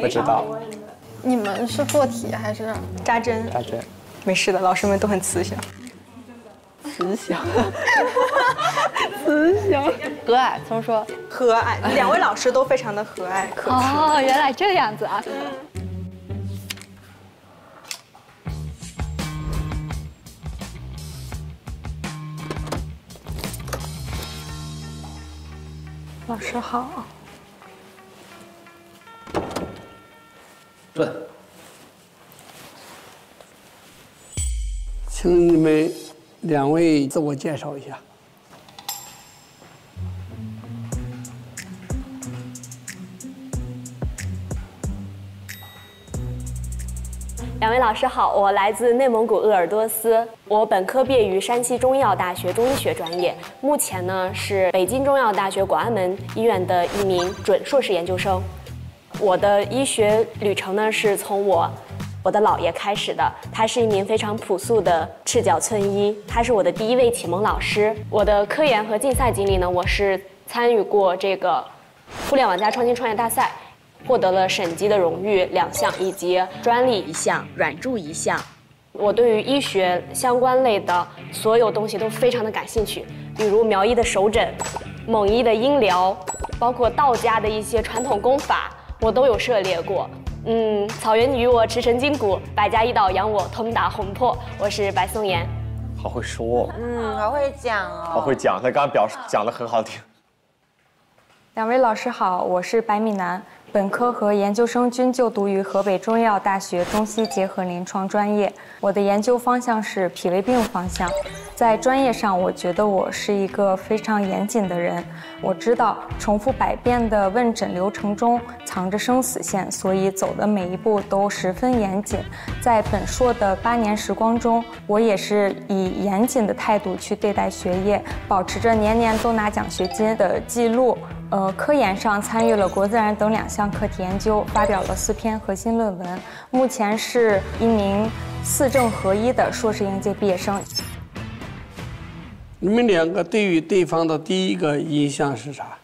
不知道。你们是做题还是扎针？扎针。没事的，老师们都很慈祥。慈祥，慈祥，和蔼。怎么说？和蔼，2位老师都非常的和蔼可亲。哦，原来这样子啊。老师好。准。请你们2位自我介绍一下。2位老师好，我来自内蒙古鄂尔多斯，我本科毕业于山西中医药大学中医学专业，目前呢是北京中药大学广安门医院的一名准硕士研究生。我的医学旅程呢是从我的姥爷开始的，他是一名非常朴素的赤脚村医，他是我的第1位启蒙老师。我的科研和竞赛经历呢，我是参与过这个互联网加创新创业大赛。获得了省级的荣誉2项，以及专利1项、软著1项。我对于医学相关类的所有东西都非常的感兴趣，比如苗医的手诊、蒙医的音疗，包括道家的一些传统功法，我都有涉猎过。草原与我驰骋筋骨，百家医道养我通达魂魄。我是白松岩。好会说，好会讲哦，好会讲，他刚刚讲得很好听。2位老师好，我是白米南，本科和研究生均就读于河北中医药大学中西结合临床专业。我的研究方向是脾胃病方向。在专业上，我觉得我是一个非常严谨的人。我知道重复100遍的问诊流程中藏着生死线，所以走的每一步都十分严谨。在本硕的8年时光中，我也是以严谨的态度去对待学业，保持着年年都拿奖学金的记录。科研上参与了国自然等2项课题研究，发表了4篇核心论文。目前是一名4证合一的硕士应届毕业生。你们2个对于对方的第一个印象是啥？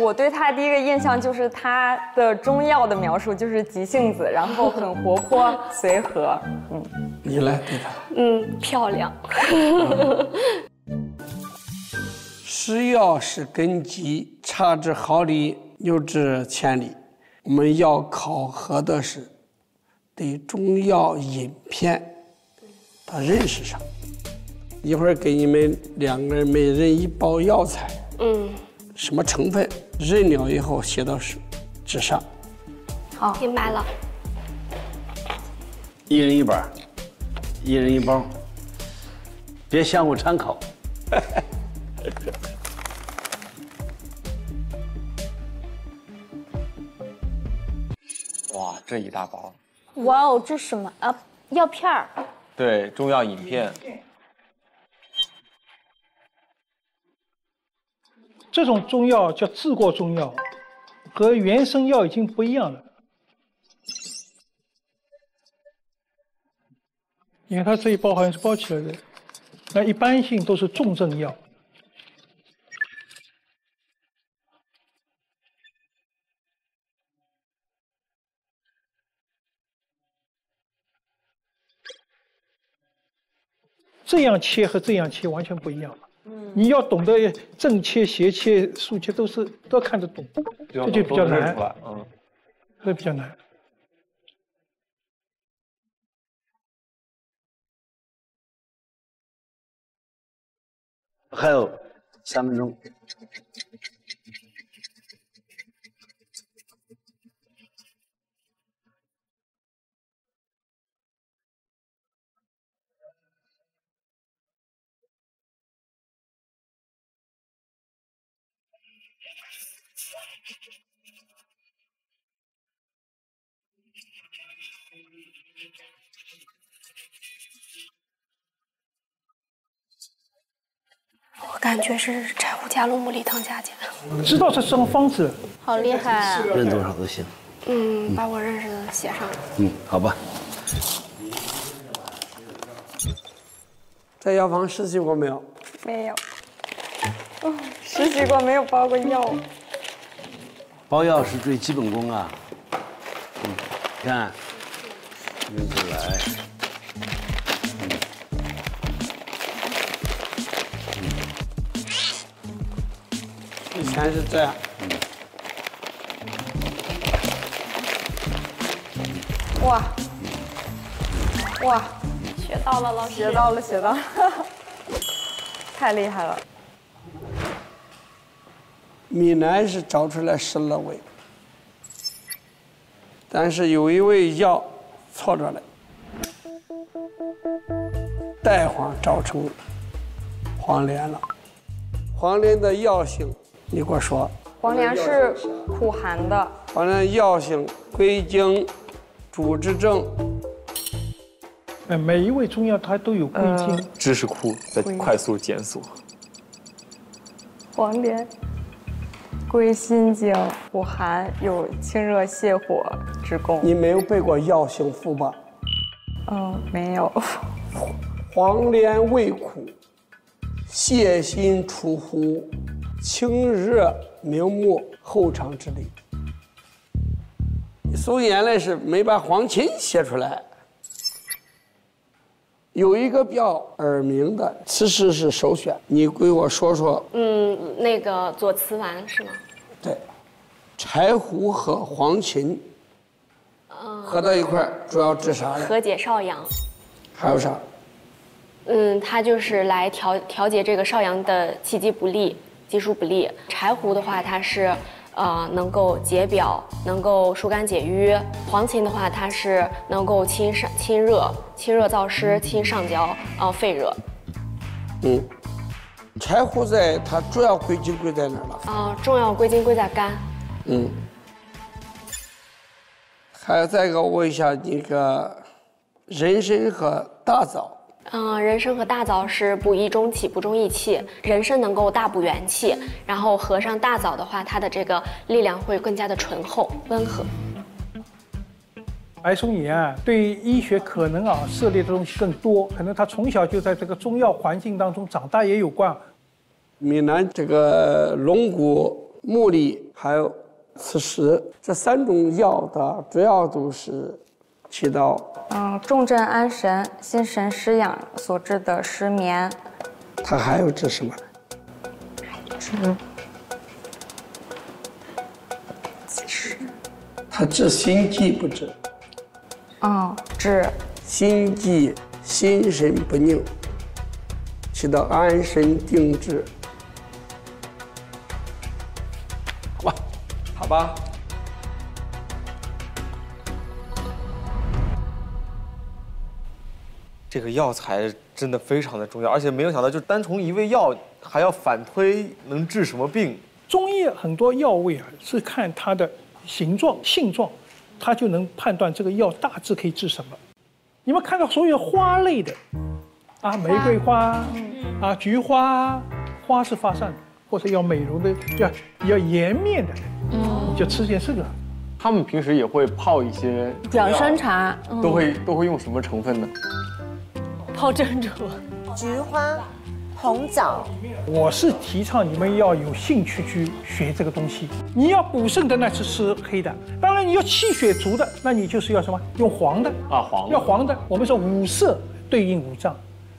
我对他第一个印象就是他的中药的描述就是急性子，然后很活泼随和。你来对他。漂亮。是药是根基，差之毫厘，谬之千里。我们要考核的是对中药饮片的认识上。一会儿给你们2个人每人1包药材，什么成分认了以后写到纸上。好，明白了。1人1本，1人1包，别相互参考。哇，这一大包。哇哦，这什么啊？药片儿。对，中药饮片。这种中药叫治过中药，和原生药已经不一样了。你看它这一包好像是包起来的，那一般性都是重症药。这样切和这样切完全不一样。你要懂得正切、斜切、竖切都要看得懂，这就比较难。这比较难。还有3分钟。我感觉是柴胡加龙木梨汤加减。知道这什么方子？好厉害啊！认多少都行。把我认识的写上。好吧。在药房实习过没有？没有。实习过没有包过药？包药是最基本功啊。你看，拎出来。以前是这样。哇，学到了，老师。学到了，太厉害了。闽南是找出来12味，但是有一味药错着了，带黄找成黄连了。黄连的药性，你给我说。黄连是苦寒的。黄连药性归经、主治症。每一味中药它都有归经。知识库在快速检索。黄连归心经，苦寒，有清热泻火之功。你没有背过药性赋吧？没有。黄连味苦，泻心除糊，清热明目，后肠之理。苏原来是没把黄芩写出来。有一个比较耳鸣的，其实是首选。你给我说说。那个左慈丸是吗？对，柴胡和黄芩，合到一块儿，主要治啥呢？和解少阳。还有啥？它就是来调节这个少阳的气机不利、积疏不利。柴胡的话，它是能够解表，能够疏肝解郁；黄芩的话，它是能够清热燥湿、清上焦、肺热。柴胡它主要归经归在哪儿了？重要归经归在肝。还有再一个，我问一下那个人参和大枣。人参和大枣是补益中气、补中益气。人参能够大补元气，然后合上大枣的话，它的这个力量会更加的醇厚、温和。白松岩对医学可能涉猎的东西更多，可能他从小就在这个中药环境当中长大也有关。闽南这个龙骨、木栗还有磁石这3种药的主要都是起到重镇安神、心神失养所致的失眠。它还有治什么？它治心悸不治？治心悸、心神不宁，起到安神定志。好吧。这个药材真的非常的重要，而且没有想到，就单从一味药还要反推能治什么病。中医很多药味是看它的形状、性状，它就能判断这个药大致可以治什么。你们看到所有花类的，玫瑰花，菊花，花是发散的，或者要美容的，要颜面的，你就吃些这个。他们平时也会泡一些养生茶，都会用什么成分呢？泡珍珠。菊花、红枣。我是提倡你们要有兴趣去学这个东西。你要补肾的，那是吃黑的；当然你要气血足的，那你就是要什么？用黄的啊，黄的。要黄的。我们说五色对应五脏，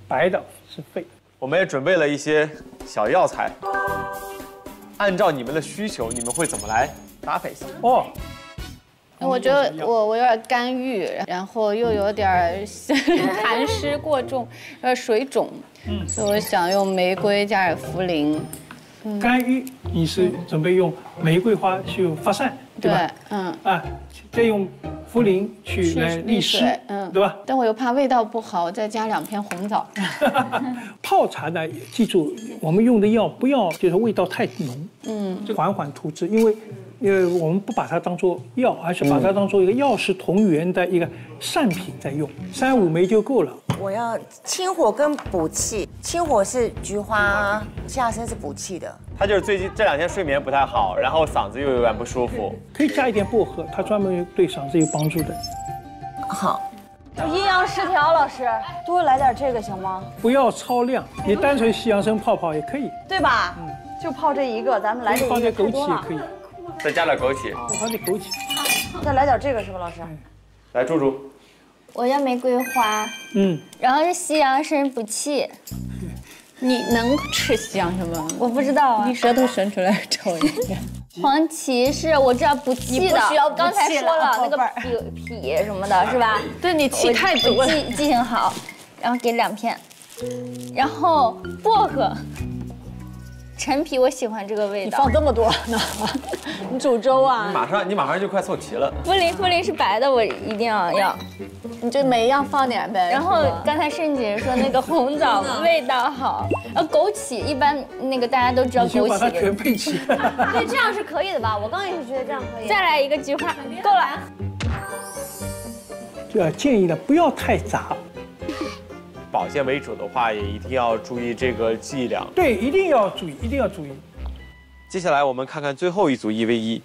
白的是肺。我们也准备了一些小药材，按照你们的需求，你们会怎么来搭配一下？哦。我觉得我有点肝郁，然后又有点痰湿过重，有点水肿，所以我想用玫瑰加点茯苓。肝郁，你是准备用玫瑰花去发散，对吧？再用茯苓去来利湿，对吧？但我又怕味道不好，再加2片红枣。泡茶呢，记住我们用的药不要就是味道太浓，缓缓涂之，因为我们不把它当做药，而是把它当做一个药食同源的一个膳品在用，3、5枚就够了。我要清火跟补气，清火是菊花，下身是补气的。他就是最近这2天睡眠不太好，然后嗓子又有点不舒服，可以加一点薄荷，它专门对嗓子有帮助的。好，阴阳失调，老师多来点这个行吗？不要超量，你单纯西洋参泡泡也可以，对吧？就泡这一个，咱们来这一个，放点枸杞也可以。再加点枸杞，放点枸杞，再来点这个是吧，老师？来，猪猪，我要玫瑰花，然后是西洋参补气。你能吃西洋参吗？我不知道啊，你舌头伸出来瞅一下。黄芪是我知道补气的，刚才说了那个脾什么的，是吧？对你气太足了，记性好，然后给2片，然后薄荷。陈皮我喜欢这个味道。你放这么多呢？你煮粥啊？你马上就快凑齐了。茯苓是白的，我一定要。你就每一样放点呗。然后刚才盛姐说那个红枣味道好，枸杞一般那个大家都知道枸杞。你就把它全配齐。对，这样是可以的吧？我刚也是觉得这样可以。再来一个菊花，够了。对啊，建议呢不要太杂。保健为主的话，也一定要注意这个剂量。对，一定要注意，一定要注意。接下来我们看看最后一组1v1。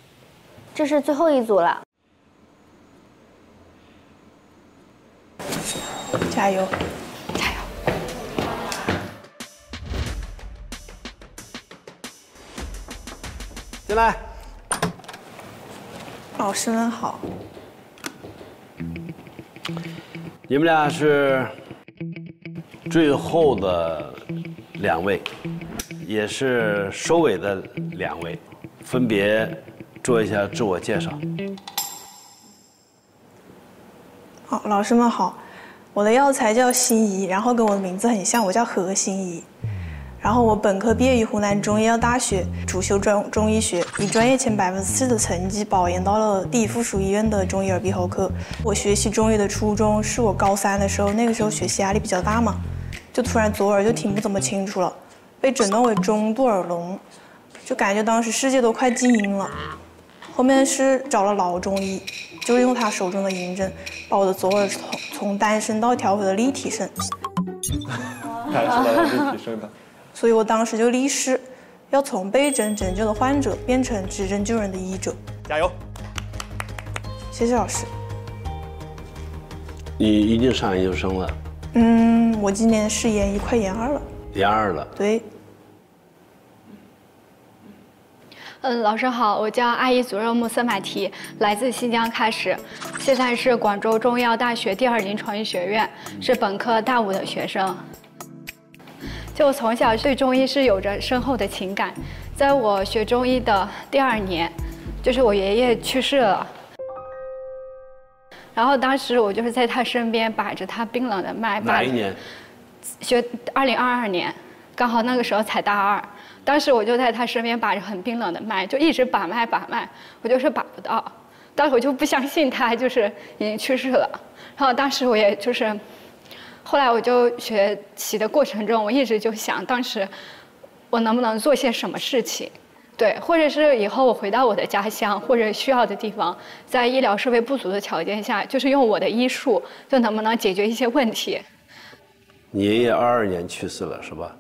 这是最后一组了。加油，加油！进来。老师们好。你们俩是最后的2位，也是收尾的2位，分别做一下自我介绍。好，老师们好，我的药材叫辛夷，然后跟我的名字很像，我叫何辛夷。然后我本科毕业于湖南中医药大学，主修中医学，以专业前4%的成绩保研到了第1附属医院的中医耳鼻喉科。我学习中医的初衷是我高3的时候，那个时候学习压力比较大嘛，就突然左耳就听不怎么清楚了，被诊断为中度耳聋，就感觉当时世界都快静音了。后面是找了老中医，就用他手中的银针，把我的左耳从单声道调回了立体声。单声道立体声的。所以我当时就立誓，要从被诊拯救的患者变成只针救人的医者。加油！谢谢老师。你一定上研究生了？我今年是研1，快研2了。研2了？对。老师好，我叫阿依祖热木斯马提，来自新疆喀什，现在是广州中医药大学第2临床医学院，是本科大5的学生。就从小对中医是有着深厚的情感，在我学中医的第2年，就是我爷爷去世了，然后当时我就是在他身边把着他冰冷的脉。哪一年？学2022年，刚好那个时候才大2，当时我就在他身边把着很冰冷的脉，就一直把脉，我就是把不到，当时我就不相信他就是已经去世了，然后当时我也就是。后来我就学习的过程中，我一直就想，当时我能不能做些什么事情，对，或者是以后我回到我的家乡或者需要的地方，在医疗设备不足的条件下，就是用我的医术，就能不能解决一些问题。你爷爷22年去世了，是吧？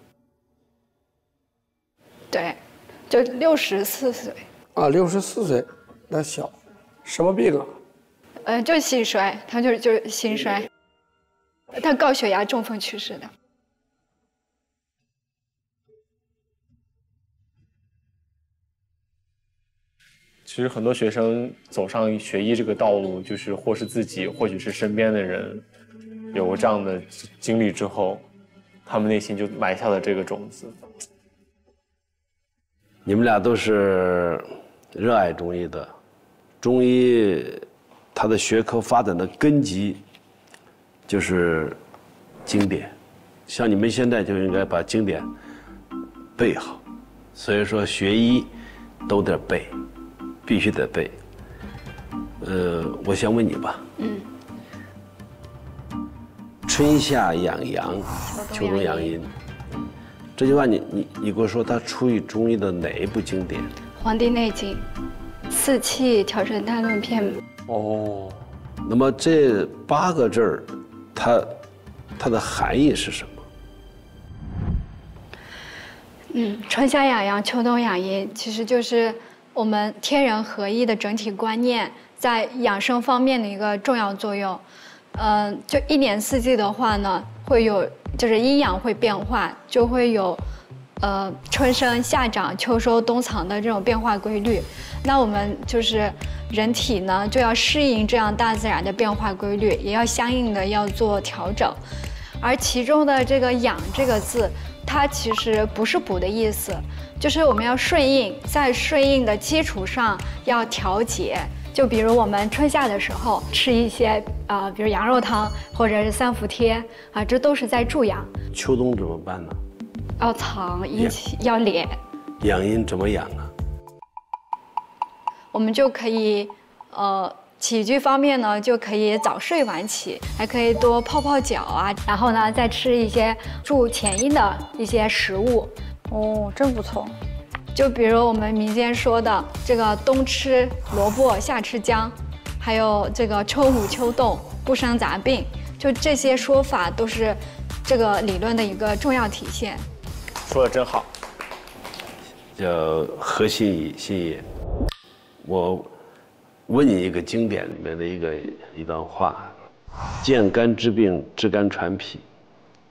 对，就64岁。啊，64岁，那小，什么病啊？就是心衰，他就是心衰。他高血压中风去世的。其实很多学生走上学医这个道路，就是或是自己，或许是身边的人，有过这样的经历之后，他们内心就埋下了这个种子。你们俩都是热爱中医的，中医它的学科发展的根基就是经典，像你们现在就应该把经典背好，所以说学医都得背，必须得背。我想问你吧，春夏养阳，秋冬养阴，这句话你给我说，它出于中医的哪一部经典？《黄帝内经》四气调神丹论篇。哦，那么这8个字儿，它的含义是什么？春夏养阳，秋冬养阴，其实就是我们天人合一的整体观念在养生方面的一个重要作用。就一年四季的话呢，会有就是阴阳会变化，就会有春生、夏长、秋收、冬藏的这种变化规律。那我们就是人体呢，就要适应这样大自然的变化规律，也要相应的要做调整。而其中的这个“养”这个字，它其实不是补的意思，就是我们要顺应，在顺应的基础上要调节。就比如我们春夏的时候吃一些比如羊肉汤或者是三伏贴啊，这都是在助养。秋冬怎么办呢？要藏阴气，要敛。养阴怎么养啊？我们就可以起居方面呢，就可以早睡晚起，还可以多泡泡脚啊，然后呢再吃一些助潜阴的一些食物。哦，真不错。就比如我们民间说的这个冬吃萝卜夏吃姜，还有这个秋捂秋冻不生杂病，就这些说法都是这个理论的一个重要体现。说的真好。叫何心也。我问你一个经典里面的一段话：见肝之病，治肝传脾，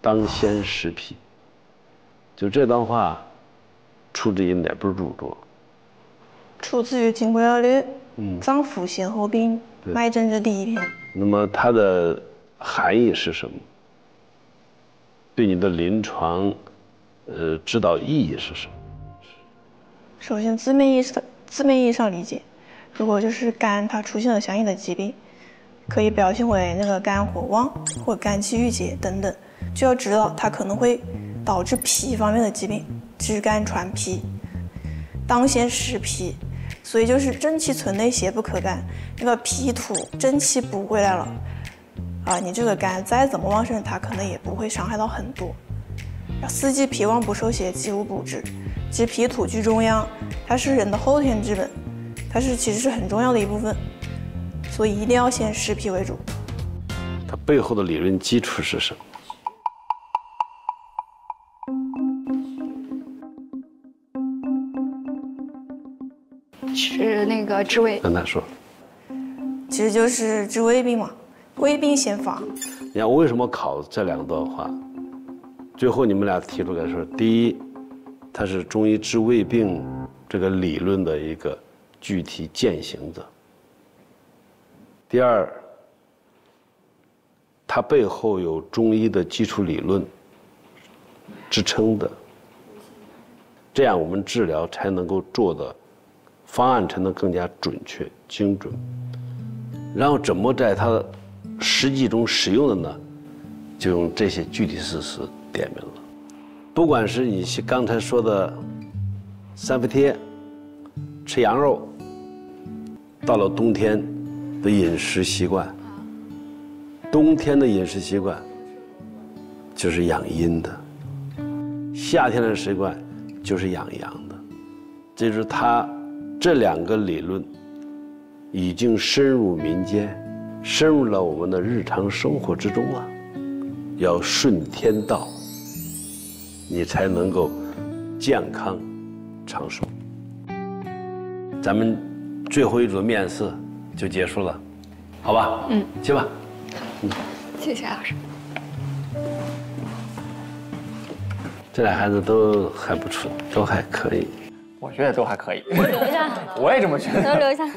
当先食脾。就这段话出自于哪本著作？出自于《金匮要略》，脏腑先后病，脉诊这第1篇。那么它的含义是什么？对你的临床，指导意义是什么？首先字面意义上理解，如果就是肝它出现了相应的疾病，可以表现为那个肝火旺或肝气郁结等等，就要知道它可能会导致脾方面的疾病，治肝传脾，当先食脾。所以就是真气存内，邪不可干，那个脾土真气补回来了啊，你这个肝再怎么旺盛，它可能也不会伤害到很多。四季脾旺不受邪，吉无补之。其实脾土居中央，它是人的后天之本，它其实是很重要的一部分，所以一定要先食脾为主。它背后的理论基础是什么？是那个治胃。跟他说，其实就是治胃病嘛，胃病先发。你看我为什么考这2段话？最后你们俩提出来说，第一，它是中医治胃病这个理论的一个具体践行者；第二，它背后有中医的基础理论支撑的，这样我们治疗才能够做的方案才能更加准确精准。然后怎么在它实际中使用的呢？就用这些具体事实点明了。不管是你刚才说的三伏贴、吃羊肉，到了冬天的饮食习惯，冬天的饮食习惯就是养阴的，夏天的习惯就是养阳的。这就是它这2个理论已经深入民间，深入了我们的日常生活之中了。要顺天道，你才能够健康长寿。咱们最后一组面试就结束了，好吧？去吧。谢谢老师。这俩孩子都还不错，都还可以。我觉得都还可以。我留下，我也这么觉得。都留下。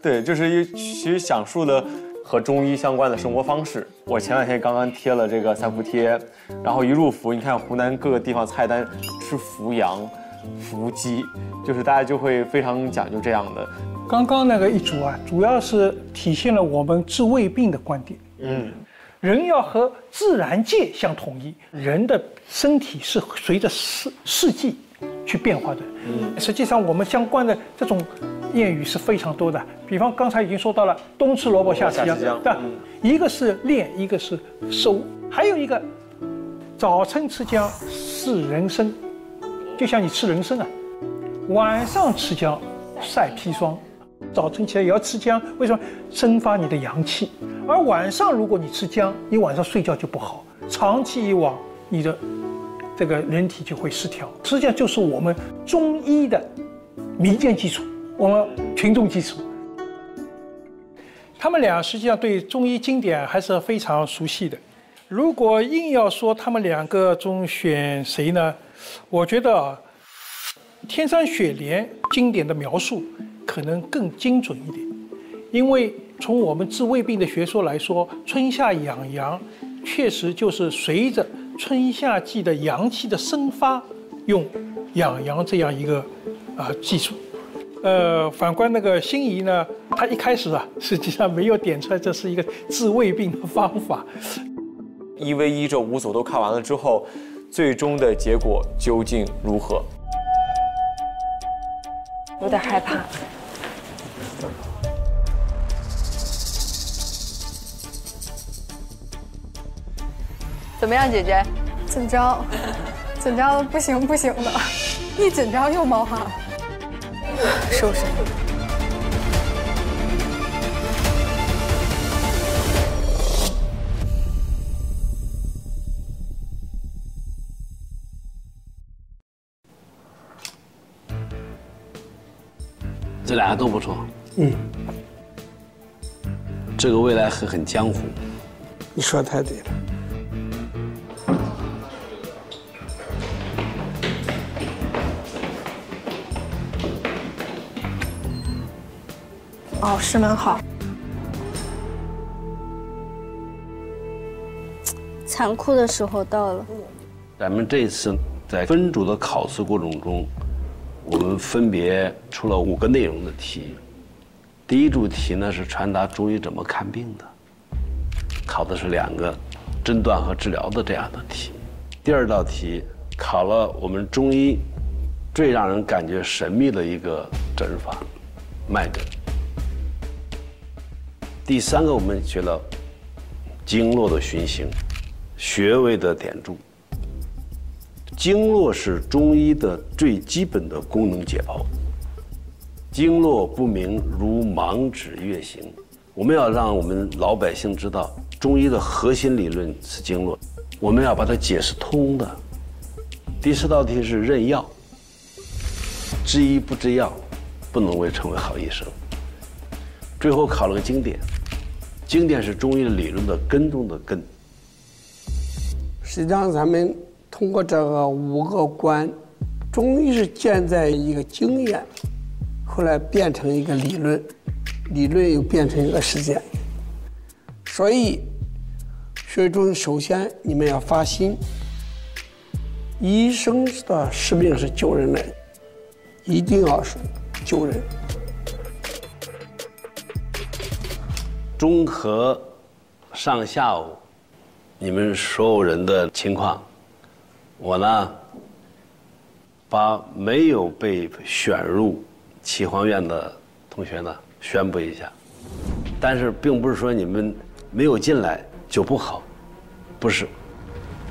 对，就是其实讲述的和中医相关的生活方式。我前两天刚刚贴了这个三伏贴，然后一入伏，你看湖南各个地方菜单吃伏羊、伏鸡，就是大家就会非常讲究这样的。刚刚那个一组啊，主要是体现了我们治胃病的观点。人要和自然界相统一，人的身体是随着四季去变化的。实际上我们相关的这种谚语是非常多的，比方刚才已经说到了冬吃萝卜夏吃姜，对吧？一个是练，一个是收，还有一个早晨吃姜是人参，就像你吃人参啊，晚上吃姜晒砒霜。早晨起来也要吃姜，为什么？生发你的阳气。而晚上如果你吃姜，你晚上睡觉就不好，长期以往，你的这个人体就会失调。实际上就是我们中医的民间基础，我们群众基础。他们俩实际上对中医经典还是非常熟悉的。如果硬要说他们两个中选谁呢？我觉得啊，天山雪莲经典的描述可能更精准一点，因为从我们治胃病的学说来说，春夏养阳，确实就是随着春夏季的阳气的生发，用养阳这样一个技术。反观那个辛夷呢，他一开始啊，实际上没有点出来这是一个治胃病的方法。1v1这5组都看完了之后，最终的结果究竟如何？有点害怕。怎么样，姐姐？紧张，紧张的不行不行的，一紧张又冒汗，是不是？这俩都不错。这个未来很江湖。你说的太对了。哦，师门好。残酷的时候到了。咱们这次在分组的考试过程中，我们分别出了5个内容的题。第一组题呢是传达中医怎么看病的，考的是2个诊断和治疗的这样的题。第二道题考了我们中医最让人感觉神秘的一个诊法——脉诊。第3个我们学了经络的循行、穴位的点注。经络是中医的最基本的功能解剖。经络不明，如盲指月行。我们要让我们老百姓知道，中医的核心理论是经络，我们要把它解释通的。第4道题是认药，知医不知药，不能为成为好医生。最后考了个经典，经典是中医的理论的根中的根。实际上，咱们通过这个5个关，中医是建在一个经验，后来变成一个理论，理论又变成一个实践。所以，学中医首先你们要发心，医生的使命是救人的，一定要是救人。综合上下午你们所有人的情况，我呢把没有被选入启黄院的同学呢宣布一下，但是并不是说你们没有进来就不好，不是，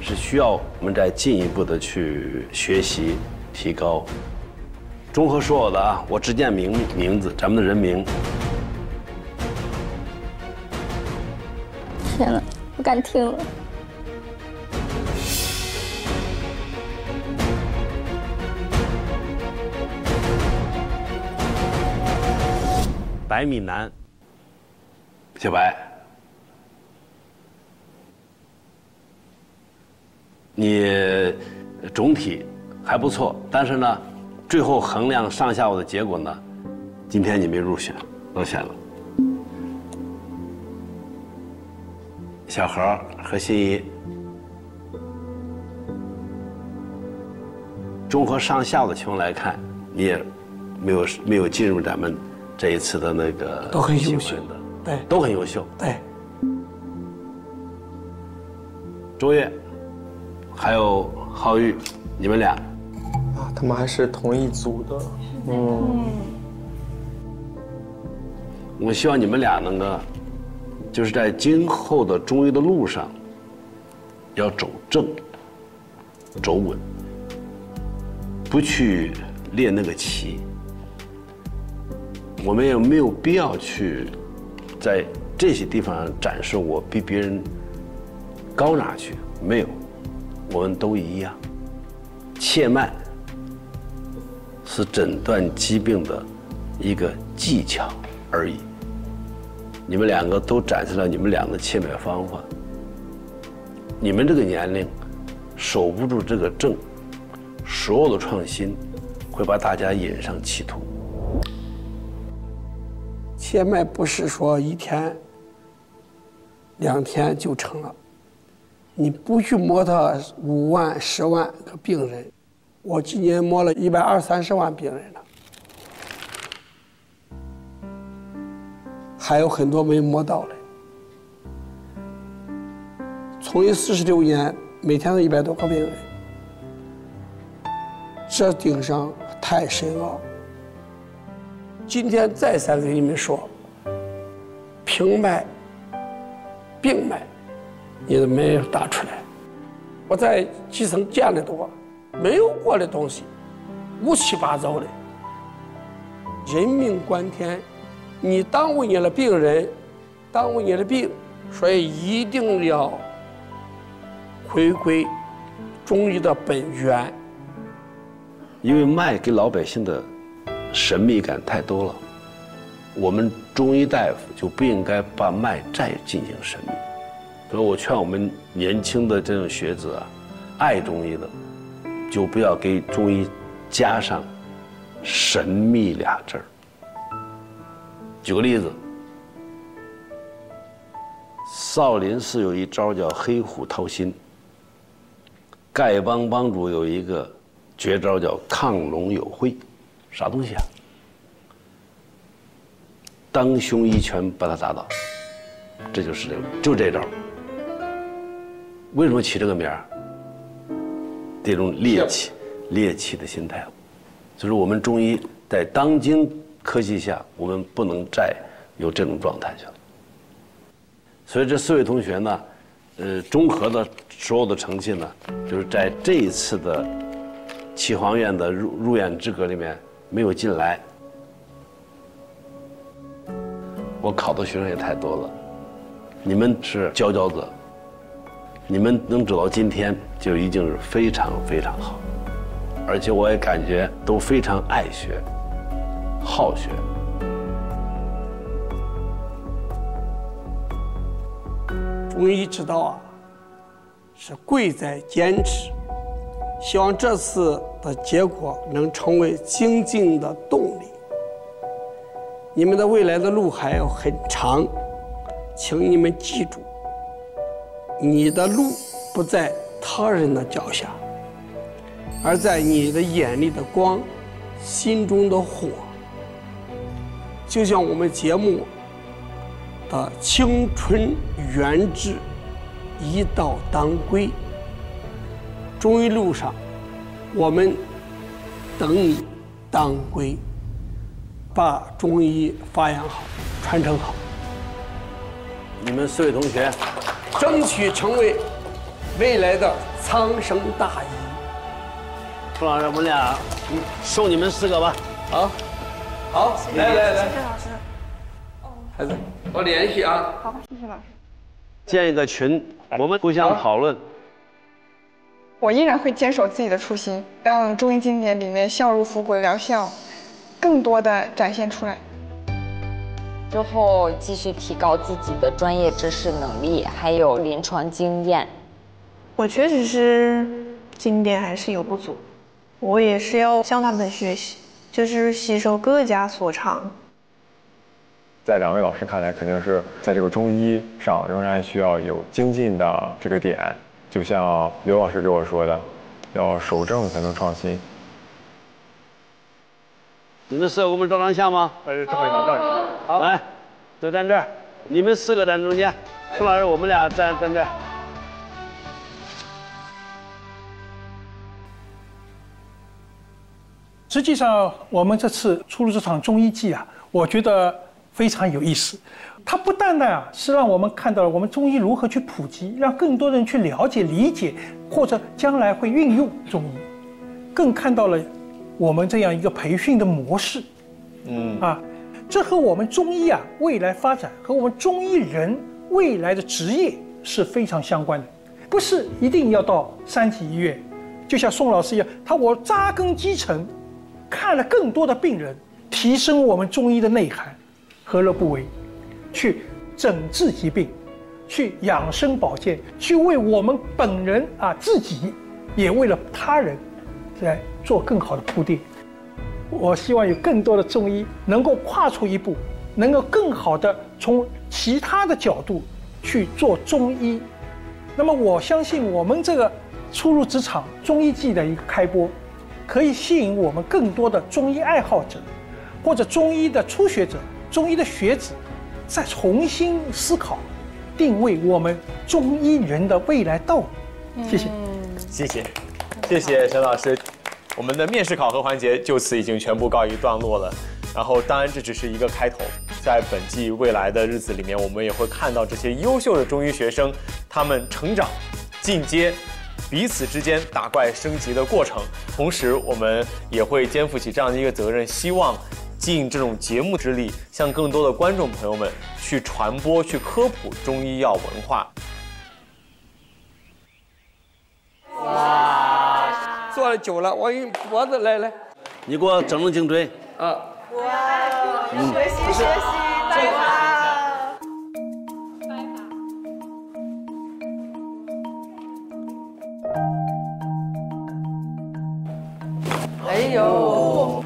是需要我们再进一步的去学习提高。综合所有的啊，我只念名字，咱们的人名。天哪，不敢听了。白米南，小白，你总体还不错，但是呢，最后衡量上下午的结果呢，今天你们入选，落选了。小何和心怡，综合上下午的情况来看，你也没有进入咱们这一次的那个都很优秀的，对，都很优秀。对。周越，还有浩宇，你们俩啊，他们还是同一组的。我希望你们俩能够，就是在今后的中医的路上，要走正，走稳，不去练那个棋。我们也没有必要去在这些地方上展示我比别人高哪去，没有，我们都一样。切脉是诊断疾病的一个技巧而已。你们两个都展示了你们俩的切脉方法。你们这个年龄守不住这个正，所有的创新会把大家引上歧途。切脉不是说1天、2天就成了。你不去摸他5万、10万个病人，我今年摸了120、130万病人了，还有很多没摸到嘞。从业46年，每天都100多个病人，这顶上太深奥。今天再三跟你们说，平脉、病脉。你都没有打出来。我在基层见得多，没有过的东西，乌七八糟的。人命关天，你耽误你的病人，耽误你的病，所以一定要回归中医的本源。因为脉给老百姓的神秘感太多了，我们中医大夫就不应该把脉再进行神秘。所以我劝我们年轻的这种学子啊，爱中医的，就不要给中医加上神秘俩字儿。举个例子，少林寺有一招叫黑虎掏心，丐帮帮主有一个绝招叫亢龙有会，啥东西啊？当胸一拳把他打倒，这就是这招。为什么起这个名儿？这种猎奇的心态，就是我们中医在当今科技下，我们不能再有这种状态去了。所以这4位同学呢，综合的所有的成绩呢，就是在这一次的启黄院的入院资格里面没有进来。我考的学生也太多了，你们是佼佼者。你们能走到今天，就已经是非常非常好，而且我也感觉都非常爱学、好学。中医之道啊，是贵在坚持。希望这次的结果能成为精进的动力。你们的未来的路还要很长，请你们记住。你的路不在他人的脚下，而在你的眼里的光，心中的火。就像我们节目的青春原志，一道当归。中医路上，我们等你当归，把中医发扬好，传承好。你们4位同学，争取成为未来的苍生大医。傅老师，我们俩送你们4个吧。好，好，来，谢谢老师。孩子，多联系啊。好，谢谢老师。建一个群，我们互相讨论。我依然会坚守自己的初心，让中医经典里面效入腐骨的疗效更多的展现出来。之后继续提高自己的专业知识能力，还有临床经验。我确实是经典还是有不足，我也是要向他们学习，就是吸收各家所长。在2位老师看来，肯定是在这个中医上仍然需要有精进的这个点，就像刘老师给我说的，要守正才能创新。你们4个我们照张相吗？这会照。好，来，都站这儿，你们4个站中间，宋老师我们俩站这儿。实际上，我们这次出入这场中医季啊，我觉得非常有意思。它不单单是让我们看到了我们中医如何去普及，让更多人去了解、理解，或者将来会运用中医，更看到了我们这样一个培训的模式。这和我们中医未来发展和我们中医人未来的职业是非常相关的，不是一定要到3级医院，就像宋老师一样，我扎根基层。看了更多的病人，提升我们中医的内涵，何乐不为？去诊治疾病，去养生保健，去为我们本人自己，也为了他人，来做更好的铺垫。我希望有更多的中医能够跨出一步，能够更好的从其他的角度去做中医。那么我相信我们这个初入职场中医季的一个开播，可以吸引我们更多的中医爱好者，或者中医的初学者、中医的学子，再重新思考、定位我们中医人的未来道路。谢谢，谢谢沈老师。我们的面试考核环节就此已经全部告一段落了。然后，当然这只是一个开头，在本季未来的日子里面，我们也会看到这些优秀的中医学生，他们成长、进阶。彼此之间打怪升级的过程，同时我们也会肩负起这样的一个责任，希望尽这种节目之力，向更多的观众朋友们去传播、去科普中医药文化。哇，坐了久了，我给你脖子来，你给我整整颈椎。哇，学习，拜拜。哎呦！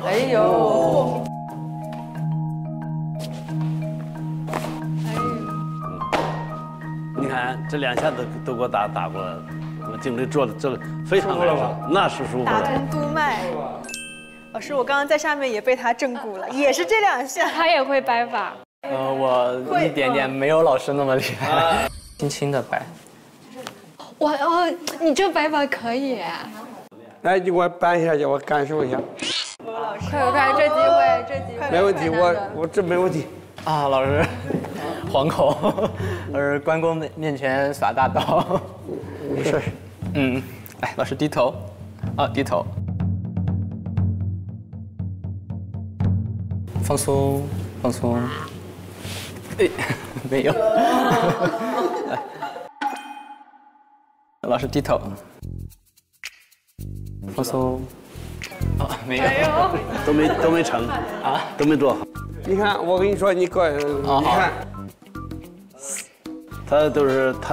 你看这2下都给我打过来了，我颈椎做的非常难受，那是舒服打通督脉。老师，我刚刚在下面也被他正骨了，也是这2下。他也会摆法。我一点点没有老师那么厉害，轻轻的摆。哇哦，你这摆法可以。来，你给我搬一下去，我感受一下。快，这机会，没问题，我这没问题。老师，惶恐，关公面前耍大刀。没事。来，老师低头，低头，放松，没有。来，老师低头。放松，没有，都没成都没做好。你看，我跟你说，你看，他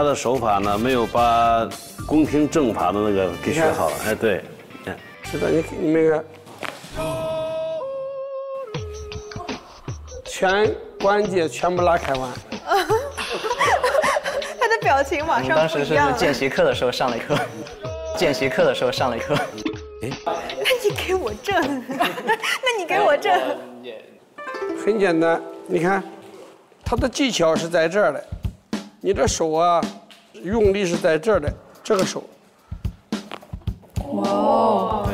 的手法呢，没有把宫廷正法的那个给学好了。哎，对，是的，你那个全关节全部拉开完。他的表情马上当时是见习课的时候上了一课。那你给我这，很简单，你看，他的技巧是在这儿的，你的手用力是在这儿的，这个手。哇，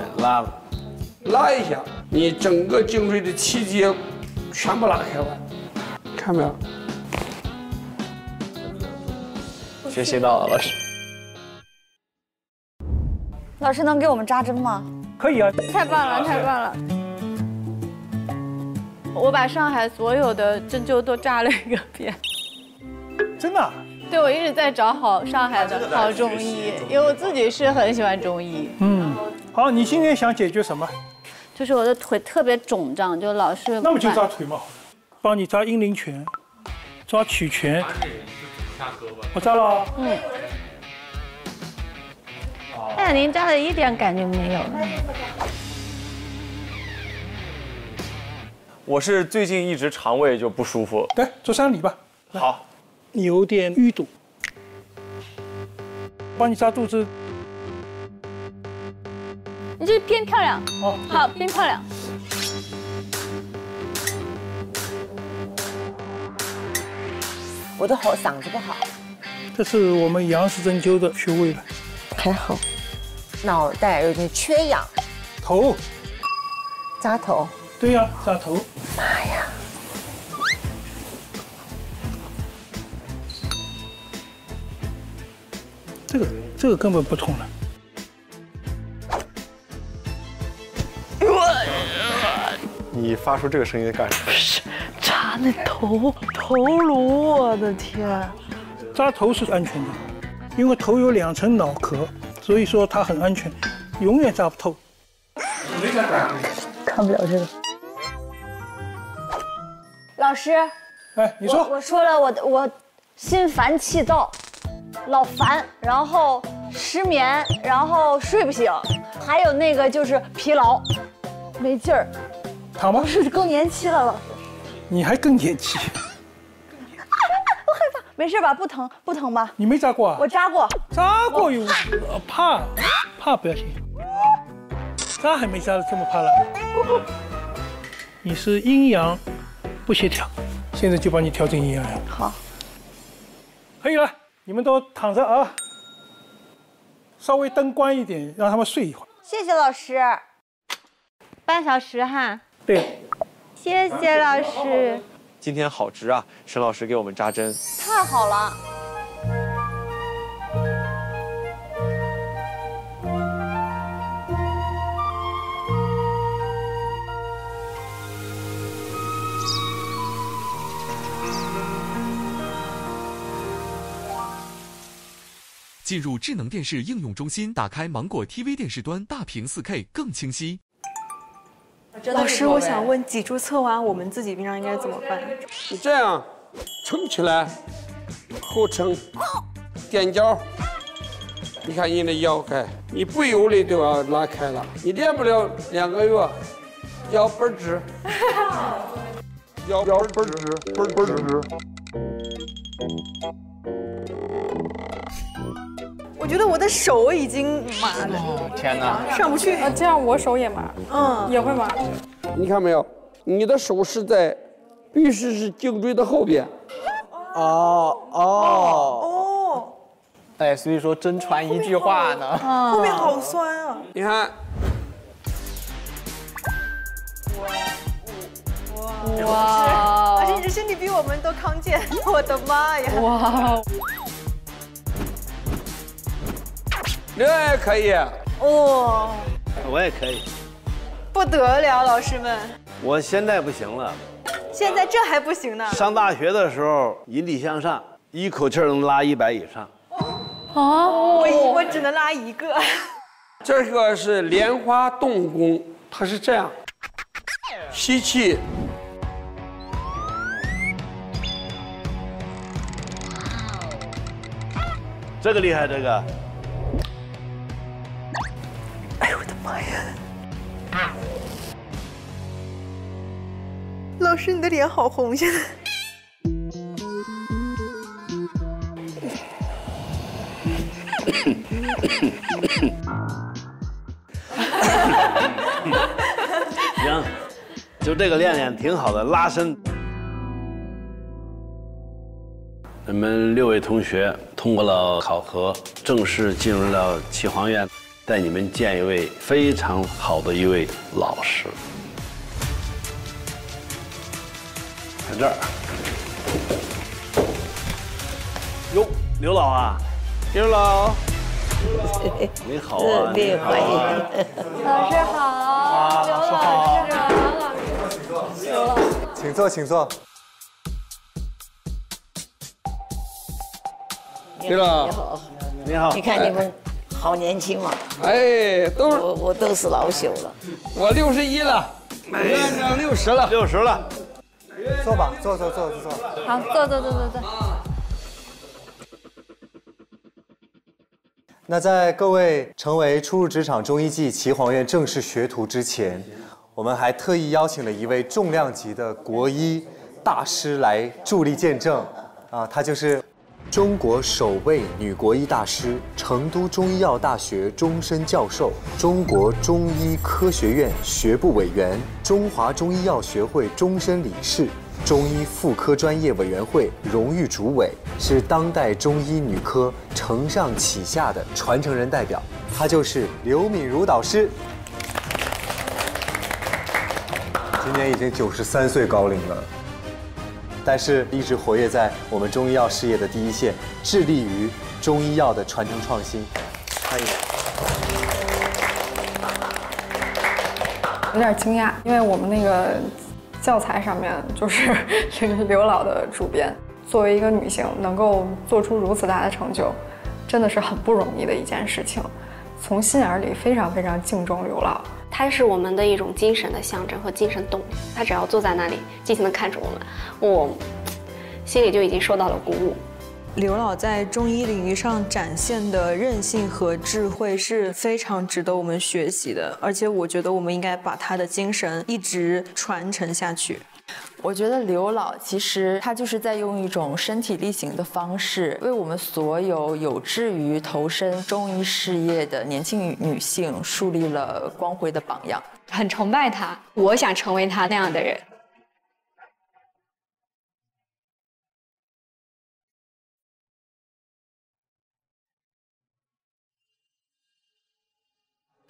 拉一下，你整个颈椎的7节全部拉开完，看没有？学习到了，老师。老师能给我们扎针吗？可以啊。太棒了！我把上海所有的针灸都扎了一个遍。真的？对，我一直在找上海的好中医，因为我自己是很喜欢中医。好，你今天想解决什么？就是我的腿特别肿胀，就老是。那么就扎腿嘛，帮你扎阴陵泉，抓曲泉。我扎了。哎呀，您扎的一点感觉没有。我是最近一直肠胃就不舒服。来，做3里吧。好，你有点淤堵，帮你扎肚子。你这变漂亮。哦，好，变漂亮。我的嗓子不好。这是我们杨氏针灸的穴位了。还好，脑袋有点缺氧。头，扎头。对呀，扎头。妈呀！这个根本不痛了。你发出这个声音干什么？不是，扎那头颅，我的天！扎头是安全的，因为头有2层脑壳，所以说它很安全，永远扎不透。看不了这个。老师，哎，你说。我说了，我心烦气躁，老烦，然后失眠，然后睡不醒，还有那个就是疲劳，没劲儿。躺吧。是更年期了，老师。你还更年期。我害怕，没事吧？不疼吧？你没扎过啊？我扎过。扎过有怕不要紧。扎还没扎的这么怕了。你是阴阳不协调，现在就帮你调整阴阳了。好。可以了，你们都躺着啊。稍微灯关一点，让他们睡一会儿。谢谢老师。半小时哈。对。谢谢老师。今天好值啊，沈老师给我们扎针。太好了。进入智能电视应用中心，打开芒果 TV 电视端，大屏4K 更清晰。老师，我想问，脊柱侧弯，我们自己平常应该怎么办？你这样撑起来，后撑，踮脚。你看你的腰开，你不用力都要拉开了。你练不了2个月，腰倍儿直，腰倍儿直，倍儿直。我觉得我的手已经麻了，天哪，上不去。这样我手也麻，也会麻。你看没有？你的手是在，必须是颈椎的后边。哦。哎，所以说真传一句话呢。后面好酸啊！你看。哇！而且你的身体比我们都康健，我的妈呀！哇！刘也可以。哦，我也可以。不得了，老师们！我现在不行了。现在这还不行呢。上大学的时候，引体向上，一口气能拉100以上。我只能拉1个。这个是莲花动功，它是这样，吸气。这个厉害，这个。哎呦我的妈呀！老师，你的脸好红，现在。行，就这个练练挺好的，拉伸。你们6位同学通过了考核，正式进入了启皇院，带你们见一位非常好的一位老师。在这儿。哟，刘老啊，刘老，你好啊，你好啊。老师好，刘老师，刘老师，请坐，请坐。刘老，你好。你看你们好年轻嘛！哎，都是我都是老朽了。我61了，要60了，60了。坐吧，坐。好，坐。那在各位成为初入职场中医暨岐黄院正式学徒之前，我我们还特意邀请了一位重量级的国医大师来助力见证，她就是中国首位女国医大师，成都中医药大学终身教授，中国中医科学院学部委员，中华中医药学会终身理事，中医妇科专业委员会荣誉主委，是当代中医女科承上启下的传承人代表。她就是刘敏如导师。今年已经93岁高龄了，但是一直活跃在我们中医药事业的第一线，致力于中医药的传承创新。欢迎。有点惊讶，因为我们那个教材上面就是这个刘老的主编。作为一个女性，能够做出如此大的成就，真的是很不容易的一件事情。从心眼里非常非常敬重刘老。他是我们的一种精神的象征和精神动力。他只要坐在那里，静静地看着我们，我心里就已经受到了鼓舞。刘老在中医领域上展现的韧性和智慧是非常值得我们学习的，而且我觉得我们应该把他的精神一直传承下去。我觉得刘老其实他就是在用一种身体力行的方式，为我们所有有志于投身中医事业的年轻女性树立了光辉的榜样。很崇拜他，我想成为他那样的人。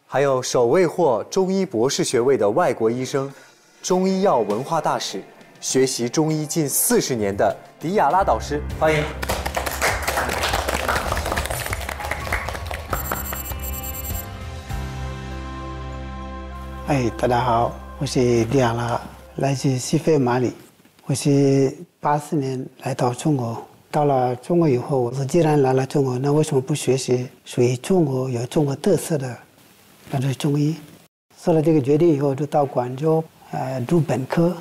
还有首位获中医博士学位的外国医生，中医药文化大使，学习中医近40年的迪亚拉导师，欢迎。大家好，我是迪亚拉，来自西非马里。我是84年来到中国，到了中国以后，我说既然来了中国，那为什么不学习属于中国有中国特色的那是中医？做了这个决定以后，就到广州读本科，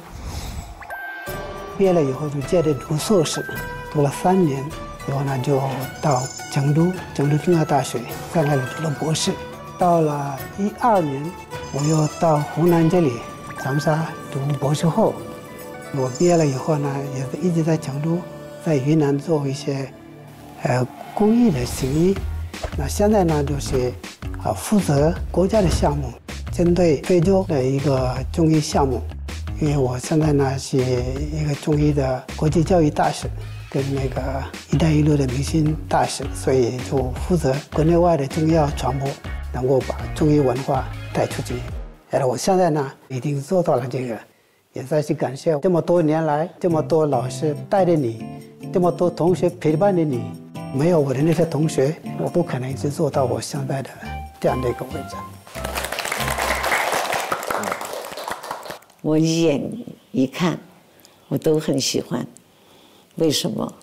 毕业了以后就接着读硕士，读了3年，以后呢就到成都中药大学，在那里读了博士。到了12年，我又到湖南这里长沙读博士后。我毕业了以后呢，也是一直在成都，在云南做一些公益的行医。那现在呢，就是负责国家的项目，针对非洲的一个中医项目。因为我现在呢是一个中医的国际教育大使，跟那个“一带一路”的明星大使，所以就负责国内外的中医药传播，能够把中医文化带出去。我现在呢已经做到了这个，也再去感谢这么多年来这么多老师带着你，这么多同学陪伴着你。没有我的那些同学，我不可能一直做到我现在的这样的一个位置。我一眼一看，我都很喜欢。为什么？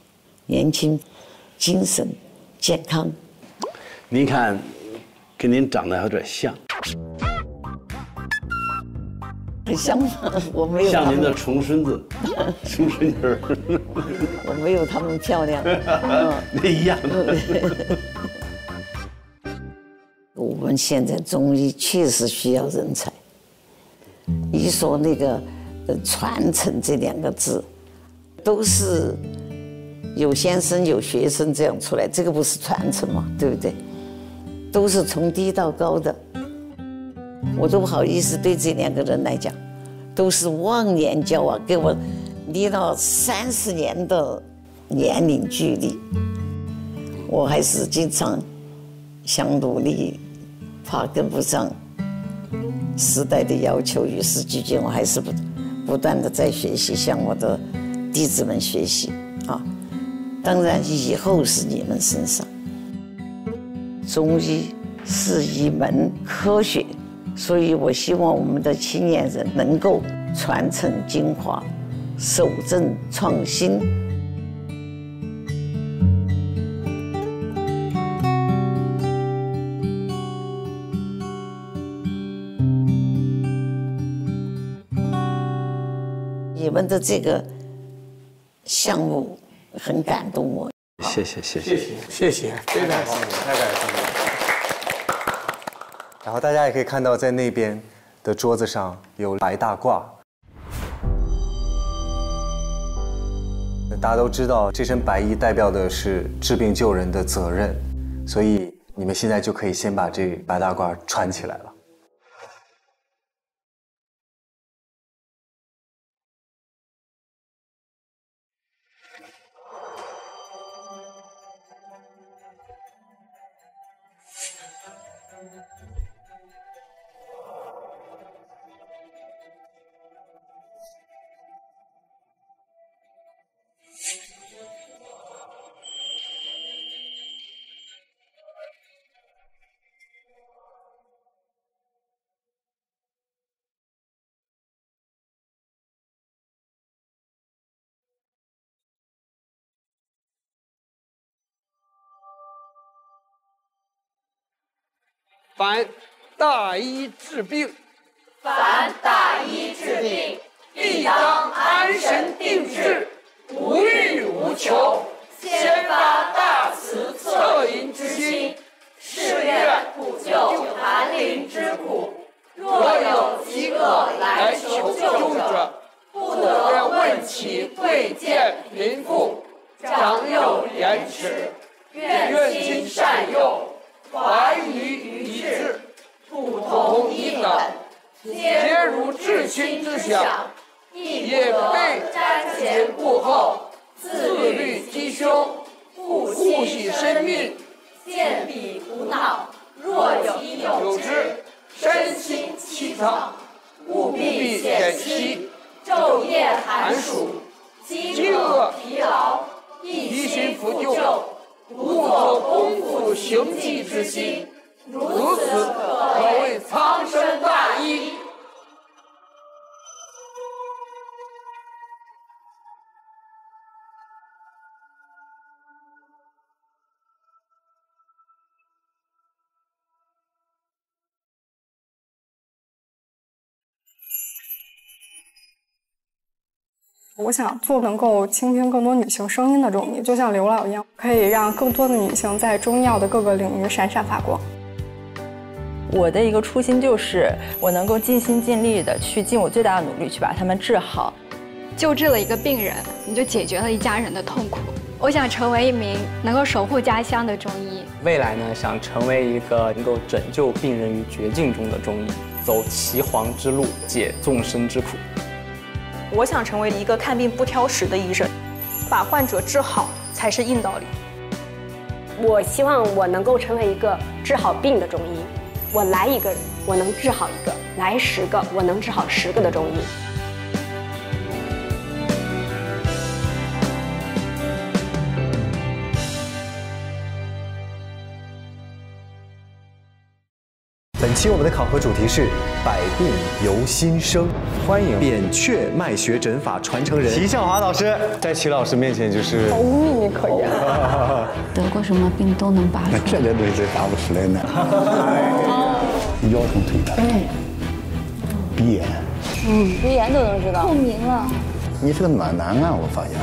年轻、精神、健康。您看，跟您长得有点像。很像吗？我没有。像您的重孙子，重孙女儿。我没有他们漂亮。那一样。我们现在中医确实需要人才。一说那个传承这2个字，都是有先生有学生这样出来，这个不是传承吗？对不对？都是从低到高的。我都不好意思对这2个人来讲，都是忘年交啊，给我离了30年的年龄距离。我还是经常想努力，怕跟不上时代的要求，与时俱进，我还是不断的在学习，向我的弟子们学习啊。当然，以后是你们身上。中医是一门科学，所以我希望我们的青年人能够传承精华，守正创新。你们的这个项目很感动我。谢谢，非常好，太感谢了。然后大家也可以看到，在那边的桌子上有白大褂。大家都知道，这身白衣代表的是治病救人的责任，所以你们现在就可以先把这白大褂穿起来了。凡大医治病，凡大医治病，必当安神定志，无欲无求，先发大慈恻隐之心，誓愿普救寒林之苦。若有饥饿来求救者，不得问其贵贱贫富，长幼廉耻，愿心善诱，怀疑一致，不同一等，皆如至亲之想，也备瞻前顾后，自律机凶，护惜生命，见彼无恼。若有之，身心凄怆，务必减息，昼夜寒暑，饥饿疲劳，一心扶救，无所功夫行迹之心，如此可谓苍生大医。我想做能够倾听更多女性声音的中医，就像刘老一样，可以让更多的女性在中医药的各个领域闪闪发光。我的一个初心就是，我能够尽心尽力的去尽我最大的努力去把他们治好。救治了一个病人，你就解决了一家人的痛苦。我想成为一名能够守护家乡的中医。未来呢，想成为一个能够拯救病人于绝境中的中医，走岐黄之路，解众生之苦。我想成为一个看病不挑食的医生，把患者治好才是硬道理。我希望我能够成为一个治好病的中医。我来一个，我能治好一个；来10个，我能治好10个的中医。本期我们的考核主题是百病由心生，欢迎扁鹊脉学诊法传承人齐向华老师，在齐老师面前就是毫无秘密可言。得过什么病都能拔出来，这个东西答不出来呢。腰疼腿疼，鼻炎，鼻炎都能知道，透明了。你是个暖男啊，我发现。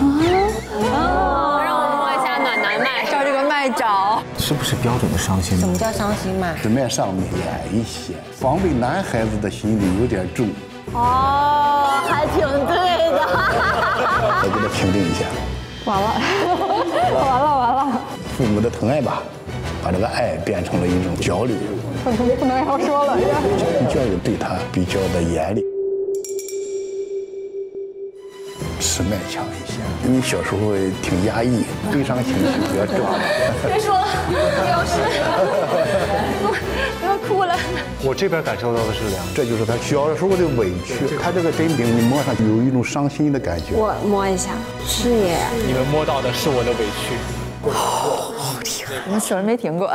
让我摸一下暖男脉，照这个脉找。是不是标准的伤心？什么叫伤心脉？是脉上面远一些，防备男孩子的心理有点重。哦，还挺对的。我给他评定一下。完了，完了。父母的疼爱吧，把这个爱变成了一种焦虑。不能要说了。教育对他比较的严厉。持脉强一些，因为小时候挺压抑，悲伤情绪比较重。别说了，老师，不要哭了。我这边感受到的是凉，这就是他小时候的委屈。他这个针柄，你摸上有一种伤心的感觉。我摸一下，是耶。你们摸到的是我的委屈。我手没停过。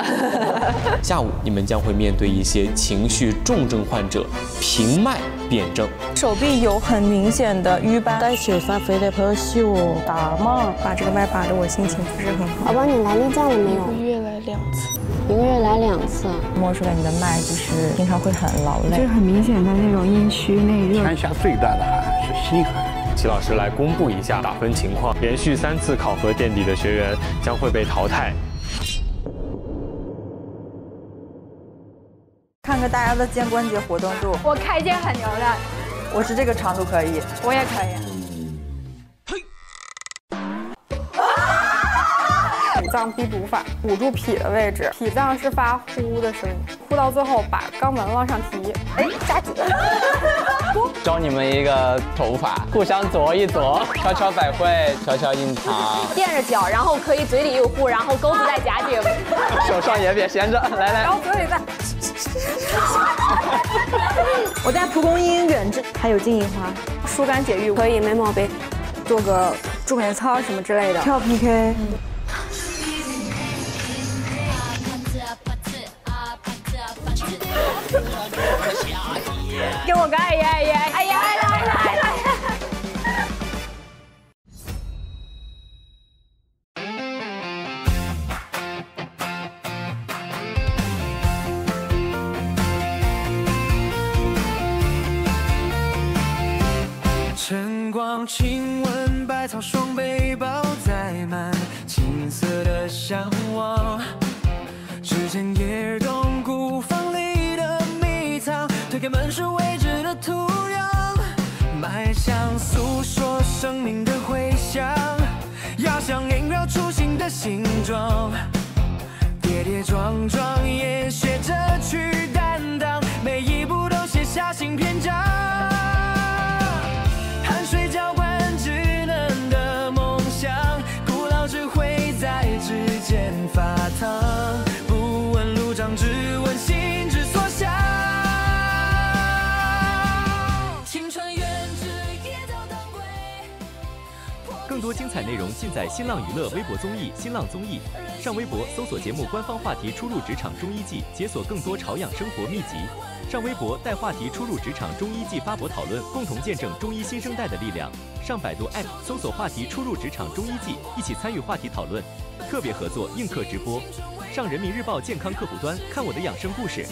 下午你们将会面对一些情绪重症患者平脉辨证。手臂有很明显的瘀斑，带血发肥的朋友秀打骂，把这个脉把的我心情不是很好。宝宝，你来例假了没有？1个月来2次。1个月来2次。摸出来你的脉就是经常会很劳累，就是很明显的那种阴虚内热。天下最大的寒是心寒。齐老师来公布一下打分情况，连续3次考核垫底的学员将会被淘汰。看看看大家的肩关节活动度。我开肩很牛的，我是这个长度可以，我也可以。脾脏逼堵法，捂住脾的位置，脾脏是发呼的声音，呼到最后把肛门往上提。哎，扎紧。教你们一个头法，互相左一左，悄悄百会，悄悄印堂，垫着脚，然后可以嘴里有呼，然后钩子再夹紧，手上也别闲着，来来，然后嘴里再。我在蒲公英远志，还有金银花，疏肝解郁，可以没毛病。做个重点操什么之类的，跳 PK。给我个哎呀哎呀哎呀来！晨光亲吻百草，双背包载满青涩的向往。指尖也动古房里的秘藏，推开门是未知的土壤，迈向诉说生命的回响，压箱萦绕初心的形状，跌跌撞撞也学着去担当，每一步都写下新篇章。汗水浇灌稚嫩的梦想，古老智慧在指尖发烫。只问心之所向，青春远志也都当归。更多精彩内容尽在新浪娱乐微博综艺、新浪综艺。上微博搜索节目官方话题“初入职场中医季”，解锁更多朝养生活秘籍。上微博带话题“初入职场中医季”发博讨论，共同见证中医新生代的力量。上百度 App 搜索话题“初入职场中医季”，一起参与话题讨论。特别合作映客直播。上人民日报健康客户端看我的养生故事。